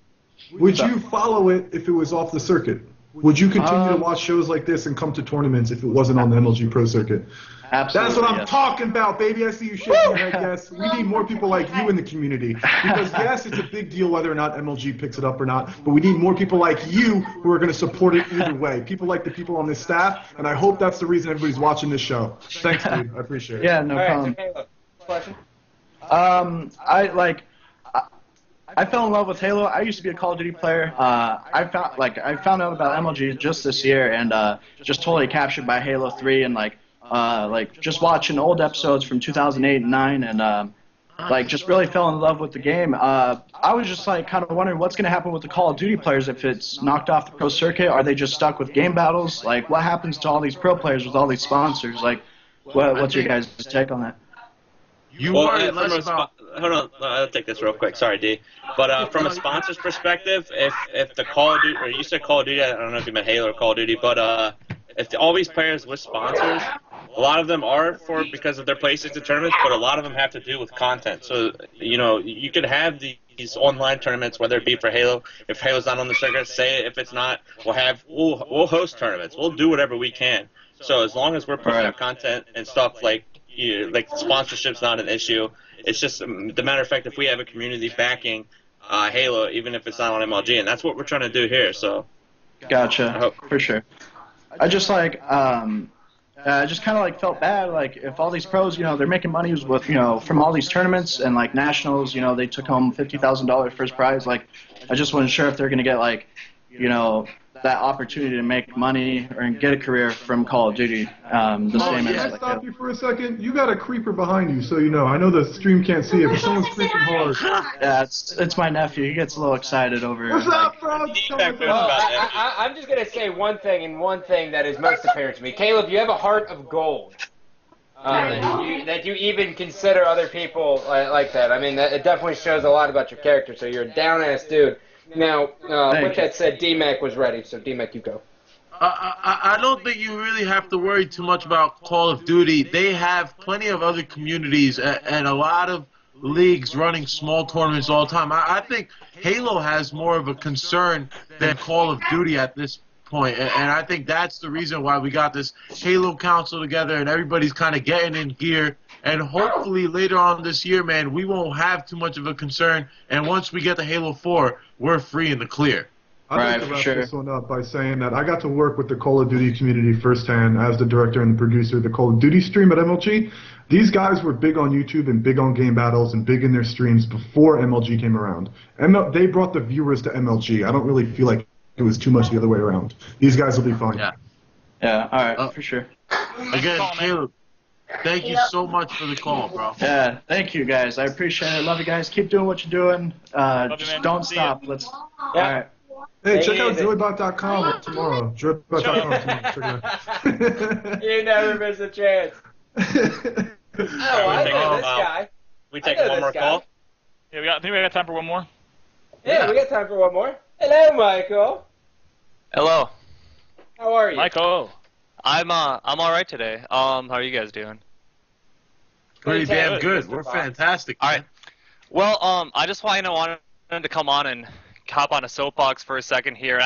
Would you follow it if it was off the circuit? Would you continue to watch shows like this and come to tournaments if it wasn't on the MLG Pro circuit? Absolutely. That's what I'm talking about, baby. I see you shaking your head, yes. We need more people like you in the community. Because, yes, it's a big deal whether or not MLG picks it up or not, but we need more people like you who are going to support it either way. People like the people on this staff, and I hope that's the reason everybody's watching this show. Thanks, dude. I appreciate it. Yeah, no problem. Question? I fell in love with Halo. I used to be a Call of Duty player. I found out about MLG just this year, and just totally captured by Halo 3, and just watching old episodes from 2008 and 9, and just really fell in love with the game. I was just kind of wondering what's going to happen with the Call of Duty players if it's knocked off the pro circuit. Are they just stuck with game battles? Like, what happens to all these pro players with all these sponsors? Like, what's your guys' take on that? Hold on, I'll take this real quick. Sorry, D. But from a sponsor's perspective, if the Call of Duty, or you said Call of Duty, I don't know if you meant Halo or Call of Duty, but if all these players with sponsors, a lot of them are because of their places in tournaments, but a lot of them have to do with content. So, you know, you could have these online tournaments, whether it be for Halo. If Halo's not on the circuit, say it. If it's not, we'll host tournaments. We'll do whatever we can. So as long as we're putting out content and stuff like sponsorship's not an issue. It's just the matter of fact, if we have a community backing Halo, even if it's not on MLG, and that's what we're trying to do here. So, gotcha, for sure. I just kind of felt bad, if all these pros, they're making money with, from all these tournaments and nationals, they took home $50,000 first prize. I just wasn't sure if they're gonna get that opportunity to make money or get a career from Call of Duty. Same as stop you for a second. You got a creeper behind you, so you know. I know the stream can't see it, but someone's creeping hard. Yeah, it's my nephew. He gets a little excited over. What's up, bro? I'm just gonna say one thing, and one thing that is most apparent to me. Caleb, you have a heart of gold. That you even consider other people like that. I mean, it definitely shows a lot about your character. So you're a down-ass dude. Now, with that said, D-Mac was ready, so D-Mac, you go. I don't think you really have to worry too much about Call of Duty. They have plenty of other communities and a lot of leagues running small tournaments all the time. I think Halo has more of a concern than Call of Duty at this point, and I think that's the reason why we got this Halo Council together, and everybody's kind of getting in gear. And hopefully later on this year, man, we won't have too much of a concern. And once we get to Halo 4, we're free in the clear. I'd like to wrap this one up by saying that I got to work with the Call of Duty community firsthand as the director and the producer of the Call of Duty stream at MLG. These guys were big on YouTube and big on game battles and big in their streams before MLG came around. They brought the viewers to MLG. I don't really feel like it was too much the other way around. These guys will be fine. Yeah, all right, for sure. Again, Caleb, thank you so much for the call, bro. Yeah, thank you, guys. I appreciate it. Love you guys. Keep doing what you're doing. Just don't stop. All right. Hey, check out joybot.com tomorrow. Joybot.com tomorrow. Check it out. You never miss a chance. I know this guy. We take one more call? Yeah, I think we got time for one more. Yeah, we got time for one more. Hello, Michael. Hello. How are you? Michael. I'm all right today. How are you guys doing? Pretty damn good. We're fantastic. All right. Well, I just wanted to come on and hop on a soapbox for a second here.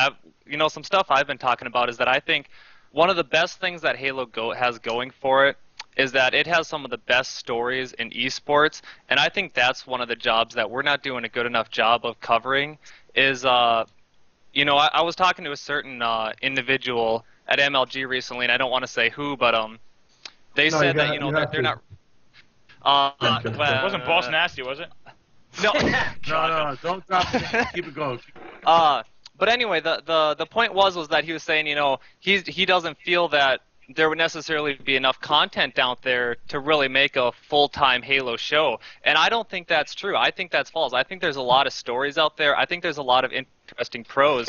Some stuff I've been talking about is that I think one of the best things that Halo has going for it is that it has some of the best stories in esports, and I think that's one of the jobs that we're not doing a good enough job of covering. Is I was talking to a certain individual at MLG recently, and I don't want to say who, but they said that they're not. It wasn't Boss Nasty, was it? No. No, don't drop it. Keep it going. But anyway, the point was that he was saying, he doesn't feel that there would necessarily be enough content out there to really make a full-time Halo show. And I don't think that's true. I think that's false. I think there's a lot of stories out there. I think there's a lot of interesting pros.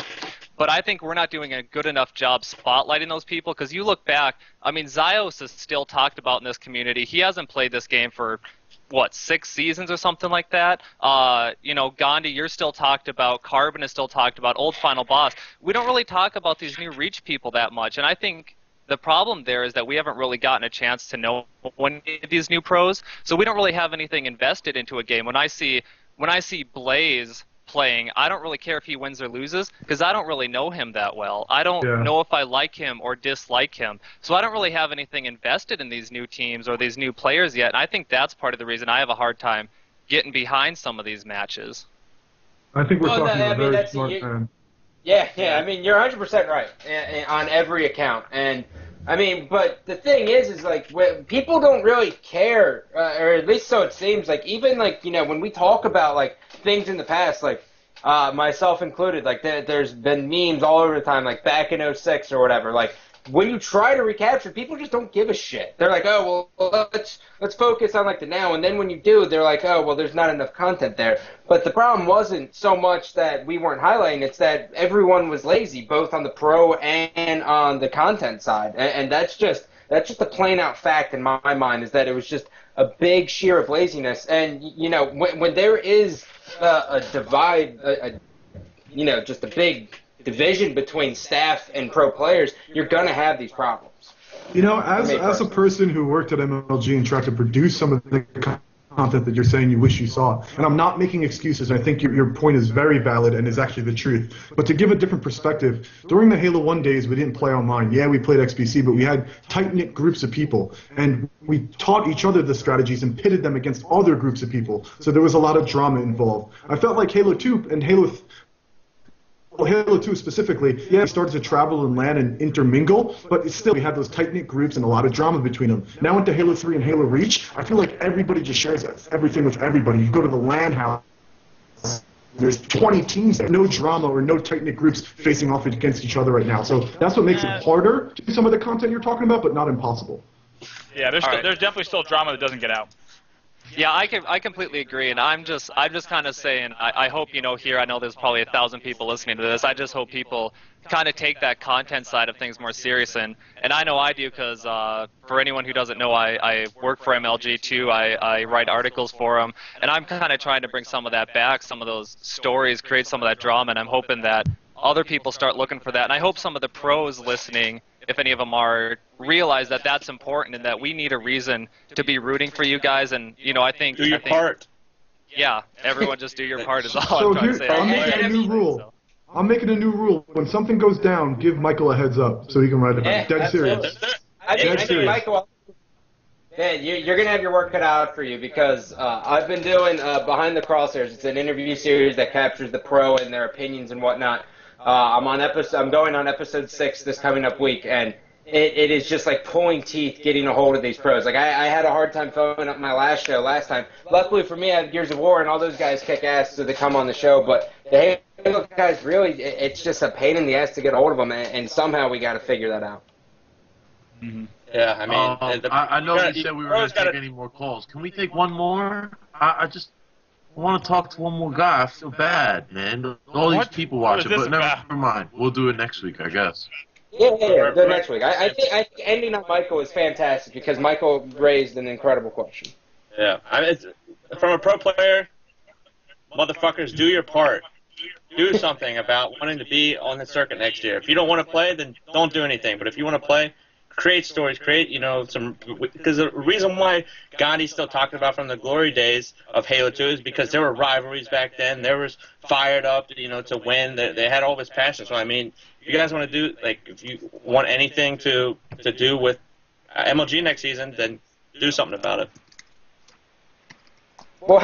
But I think we're not doing a good enough job spotlighting those people, because you look back, Zios is still talked about in this community. He hasn't played this game for 6 seasons or something like that. Gandhi, you're still talked about. Carbon is still talked about. Old Final Boss. We don't really talk about these new Reach people that much, and I think the problem there is that we haven't really gotten a chance to know any of these new pros, so we don't really have anything invested into a game. When I see Blaze playing, I don't really care if he wins or loses, because I don't really know him that well. I don't know if I like him or dislike him. So I don't really have anything invested in these new teams or these new players yet, and I think that's part of the reason I have a hard time getting behind some of these matches. I think we're talking to a very smart man. Yeah, you're 100% right on every account. And, but the thing is people don't really care, or at least so it seems, even, when we talk about, things in the past, myself included, there's been memes all over the time, back in 06 or whatever, when you try to recapture, people just don't give a shit. They're like, oh, well, let's focus on the now, and then when you do, they're like, oh, well, there's not enough content there. But the problem wasn't so much that we weren't highlighting, it's that everyone was lazy, both on the pro and on the content side, and that's just a plain out fact in my mind, is that it was just a big sheer of laziness. And when there is a divide, just a big division between staff and pro players, you're going to have these problems. As a person who worked at MLG and tried to produce some of the content that you're saying you wish you saw, and I'm not making excuses, I think your point is very valid and is actually the truth. But to give a different perspective, during the Halo 1 days, we didn't play online. Yeah, we played XBC, but we had tight-knit groups of people, and we taught each other the strategies and pitted them against other groups of people. So there was a lot of drama involved. I felt like Halo 2 and Halo 2 specifically, we started to travel and land and intermingle, but still we had those tight-knit groups and a lot of drama between them. Now into Halo 3 and Halo Reach, I feel like everybody just shares everything with everybody. You go to the LAN house, there's 20 teams, no drama or no tight-knit groups facing off against each other right now. So that's what makes it harder to do some of the content you're talking about, but not impossible. Yeah, there's definitely still drama that doesn't get out. Yeah, I completely agree, and I'm just kind of saying, I hope, here, I know there's probably 1,000 people listening to this, I just hope people kind of take that content side of things more serious, and I know I do, because for anyone who doesn't know, I work for MLG too, I write articles for them, and I'm kind of trying to bring some of that back, some of those stories, create some of that drama, and I'm hoping that other people start looking for that, and I hope some of the pros listening, if any of them are, realize that that's important and that we need a reason to be rooting for you guys. And I think do your part. Yeah, everyone just do your part is all I'm trying to say. I'm making a new rule. I'm making a new rule. When something goes down, give Michael a heads up so he can write it back. Dead serious. I think Michael, man, you're going to have your work cut out for you because I've been doing Behind the Crosshairs. It's an interview series that captures the pro and their opinions and whatnot. I'm going on episode 6 this coming up week, and it is just like pulling teeth getting a hold of these pros. Like I had a hard time following up my last show last time. Luckily for me, I have Gears of War, and all those guys kick ass, so they come on the show. But the Halo guys, really, it's just a pain in the ass to get a hold of them, and somehow we got to figure that out. Mm-hmm. Yeah, I mean, I know you said we were going to take any more calls. Can we take one more? I just want to talk to one more guy. I feel bad, man. All these people watching, but never mind. We'll do it next week, I guess. Yeah, do it next week. I think ending on Michael is fantastic because Michael raised an incredible question. Yeah, I mean, from a pro player, motherfuckers, do your part. Do something about wanting to be on the circuit next year. If you don't want to play, then don't do anything. But if you want to play, create stories, create, some, because the reason why Gandhi's still talking about from the glory days of Halo 2 is because there were rivalries back then. There was fired up, to win. They had all this passion. So, I mean, if you guys want to do, if you want anything to do with MLG next season, then do something about it. Well,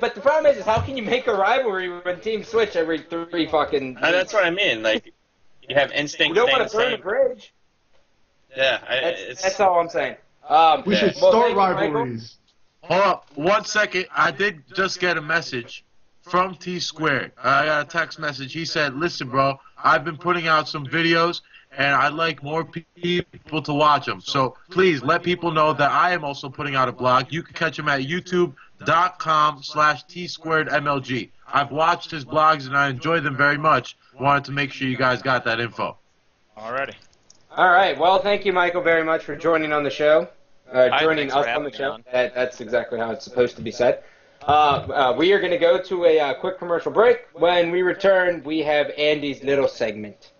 but the problem is how can you make a rivalry when teams switch every 3 fucking... That's what I mean. You have instinct. We don't want to burn a bridge. Yeah, that's all I'm saying. We should start rivalries. Hold up, 1 second. I did just get a message from T Squared. I got a text message. He said, "Listen, bro, I've been putting out some videos, and I'd like more people to watch them. So please let people know that I am also putting out a blog. You can catch him at youtube.com/T2MLG. I've watched his blogs, and I enjoy them very much. Wanted to make sure you guys got that info." Alrighty. All right. Well, thank you, Michael, very much for joining on the show. Joining us on the show. That's exactly how it's supposed to be said. We are going to go to a quick commercial break. When we return, we have Andy's little segment.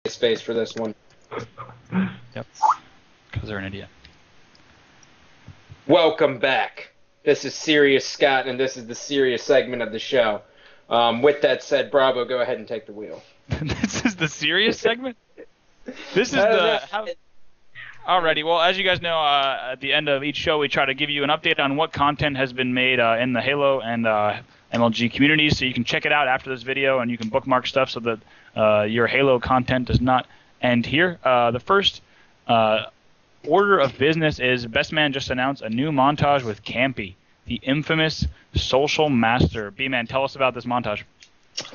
Space for this one. Yep. Because they're an idiot. Welcome back. This is Serious Scott, and this is the serious segment of the show. With that said, Bravo, go ahead and take the wheel. This is the serious segment? This is the... Alrighty, well, as you guys know, at the end of each show, we try to give you an update on what content has been made in the Halo and MLG communities, so you can check it out after this video, and you can bookmark stuff so that your Halo content does not end here. The first order of business is Best Man just announced a new montage with Campy, the infamous social master. B-Man, tell us about this montage.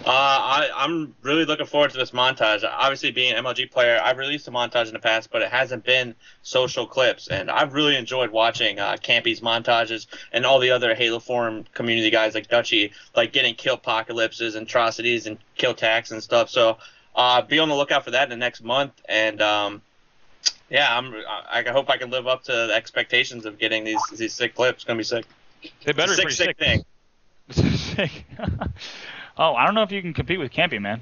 I'm really looking forward to this montage. Obviously, being an MLG player, I've released a montage in the past, but it hasn't been social clips. And I've really enjoyed watching Campy's montages and all the other Halo Forum community guys like Dutchy, getting kill apocalypses and atrocities and kill tax and stuff. So be on the lookout for that in the next month. And yeah, I hope I can live up to the expectations of getting these sick clips. It's gonna be sick. They better be pretty sick thing. Sick. Oh, I don't know if you can compete with Campy, man.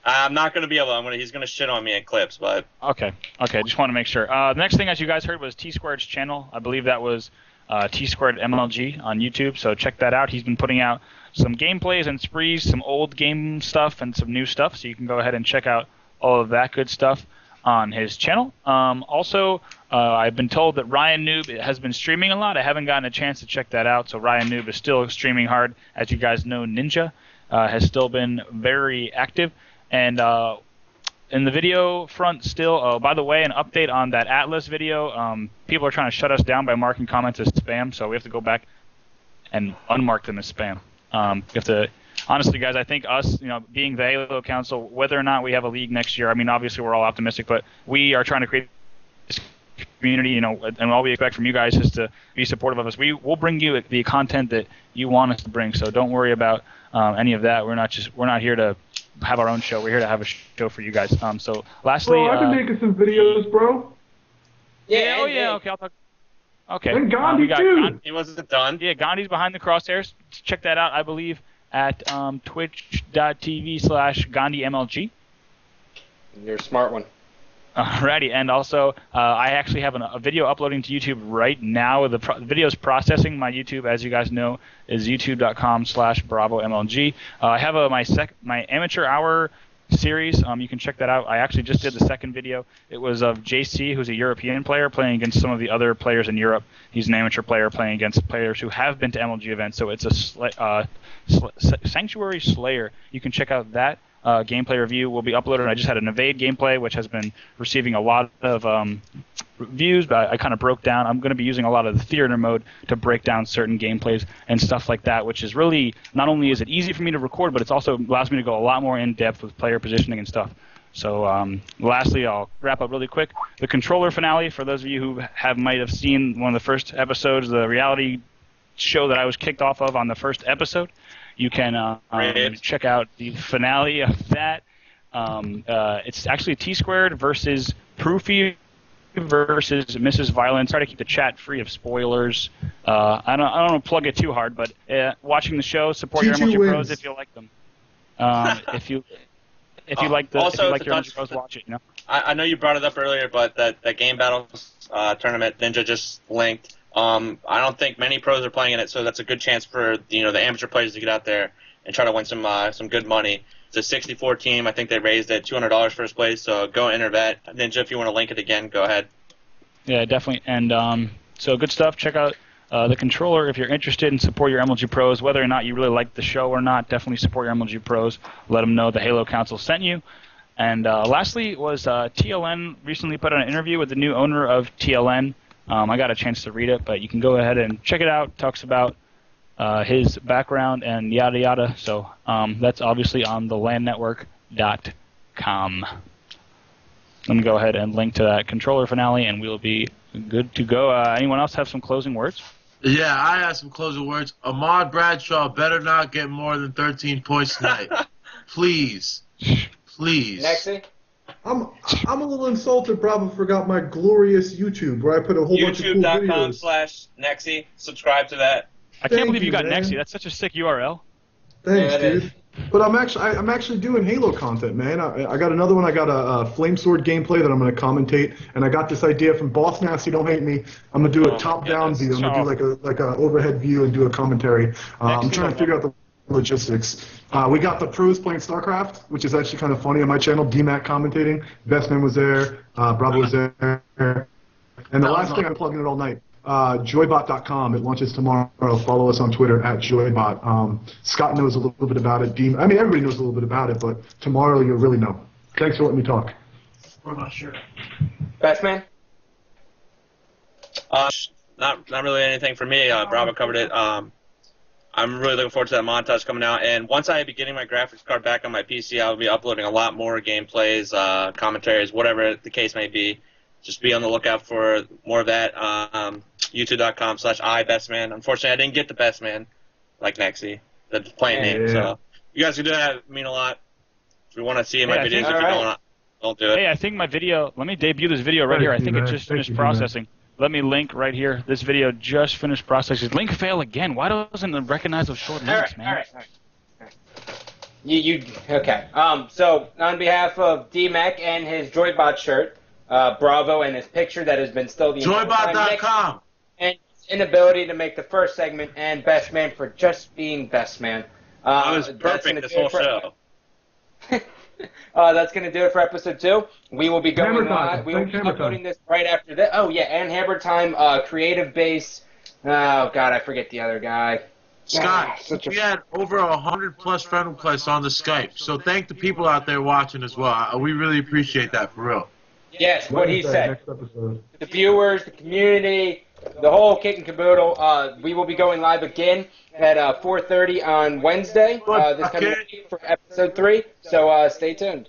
I'm not gonna be able. He's gonna shit on me in clips, but okay. Just want to make sure. The next thing, as you guys heard, was T Squared's channel. I believe that was T Squared MLG on YouTube. So check that out. He's been putting out some gameplays and sprees, some old game stuff and some new stuff. So you can go ahead and check out all of that good stuff on his channel. Also, I've been told that Ryan Noob has been streaming a lot. I haven't gotten a chance to check that out. So Ryan Noob is still streaming hard. As you guys know, Ninja has still been very active. And in the video front still, by the way, an update on that Atlas video. People are trying to shut us down by marking comments as spam, so we have to go back and unmark them as spam. We have to, honestly, guys, I think us, being the Halo Council, whether or not we have a league next year, I mean, obviously we're all optimistic, but we are trying to create this community, and all we expect from you guys is to be supportive of us. We'll bring you the content that you want us to bring, so don't worry about any of that. We're not here to have our own show. We're here to have a show for you guys. So lastly, bro, I've been making some videos, bro. Yeah. Oh yeah. Okay, I'll talk. Okay. And Gandhi too. He wasn't done. Yeah, Gandhi's behind the crosshairs. Check that out. I believe at twitch.tv/GandhiMLG. You're a smart one. Alrighty, and also I actually have a video uploading to YouTube right now. The video's processing. My YouTube, as you guys know, is youtube.com/BravoMLG. I have my amateur hour series. You can check that out. I actually just did the second video. It was of JC, who's a European player, playing against some of the other players in Europe. He's an amateur player playing against players who have been to MLG events. So it's a Sanctuary Slayer. You can check out that. Gameplay review will be uploaded. I just had an Evade gameplay, which has been receiving a lot of views, but I kind of broke down. I'm going to be using a lot of the theater mode to break down certain gameplays and stuff like that, which is really, not only is it easy for me to record, but it's also allows me to go a lot more in depth with player positioning and stuff. So lastly, I'll wrap up really quick. The controller finale, for those of you who might have seen one of the first episodes, the reality show that I was kicked off of on the first episode, you can check out the finale of that. It's actually T Squared versus Proofy versus Mrs. Violence. Try to keep the chat free of spoilers. I don't want to plug it too hard, but watching the show, support your MLG Pros if you like them. If you like your MLG Pros, watch it. I know you brought it up earlier, but that Game Battles tournament Ninja just linked. I don't think many pros are playing in it, so that's a good chance for the amateur players to get out there and try to win some good money. It's a 64 team. I think they raised at $200 first place. So go enter that. Ninja, if you want to link it again, go ahead. Yeah, definitely. And so good stuff. Check out the controller if you're interested, and support your MLG Pros. Whether or not you really like the show or not, definitely support your MLG Pros. Let them know the Halo Council sent you. And lastly was TLN recently put on an interview with the new owner of TLN. I got a chance to read it, but you can go ahead and check it out. It talks about his background and yada yada. So that's obviously on thelandnetwork.com. Let me go ahead and link to that controller finale, and we'll be good to go. Anyone else have some closing words? Yeah, I have some closing words. Ahmad Bradshaw better not get more than 13 points tonight. Please. Nexie? I'm a little insulted. Bravo forgot my glorious YouTube where I put a whole bunch of cool videos. YouTube.com/Nexie. Subscribe to that. I can't believe you got Nexie. That's such a sick URL. Thanks, dude. But I'm actually doing Halo content, man. I got another one. I got a Flame Sword gameplay that I'm going to commentate, and I got this idea from Boss Nasty. Don't hate me. I'm going to do a top-down view. I'm going to do like a overhead view and do a commentary. I'm trying to figure out the logistics. We got the pros playing StarCraft, which is actually kind of funny on my channel. DMAC commentating. Bestman was there. Bravo was there. And the last thing, I'm plugging it all night. Joybot.com. It launches tomorrow. Follow us on Twitter at Joybot. Scott knows a little bit about it. Everybody knows a little bit about it, but tomorrow you'll really know. Thanks for letting me talk. We're not sure. Bestman? Not really anything for me. Bravo covered it. I'm really looking forward to that montage coming out. And once I be getting my graphics card back on my PC, I'll be uploading a lot more gameplays, commentaries, whatever the case may be. Just be on the lookout for more of that. YouTube.com/iBestman. Unfortunately, I didn't get the Bestman like Nexie, the plain name. So you guys can do that. It mean a lot. If you want to see my Hey, videos, if you don't do it. Hey, I think my video. Let me debut this video right here. I think it just finished processing. Let me link right here. This video just finished processing. Link fail again. Why doesn't it recognize those short links, man? All right. Okay. So on behalf of D-Mac and his Joybot shirt, Bravo, and his picture that has been still the Joybot.com. And his inability to make the first segment, and Best Man for just being Best Man. That was perfect this whole show. That's going to do it for episode 2. We will be going live. We will be uploading this right after this. Oh, yeah, and Hammer Time, Creative Base. Oh, God, I forget the other guy. Scott, we had over 100+ friend requests on the Skype, so thank the people out there watching as well. We really appreciate that, for real. Yes, what he said. The viewers, the community, the whole kit and caboodle. We will be going live again at 4:30 on Wednesday, this coming week for episode 3, so stay tuned.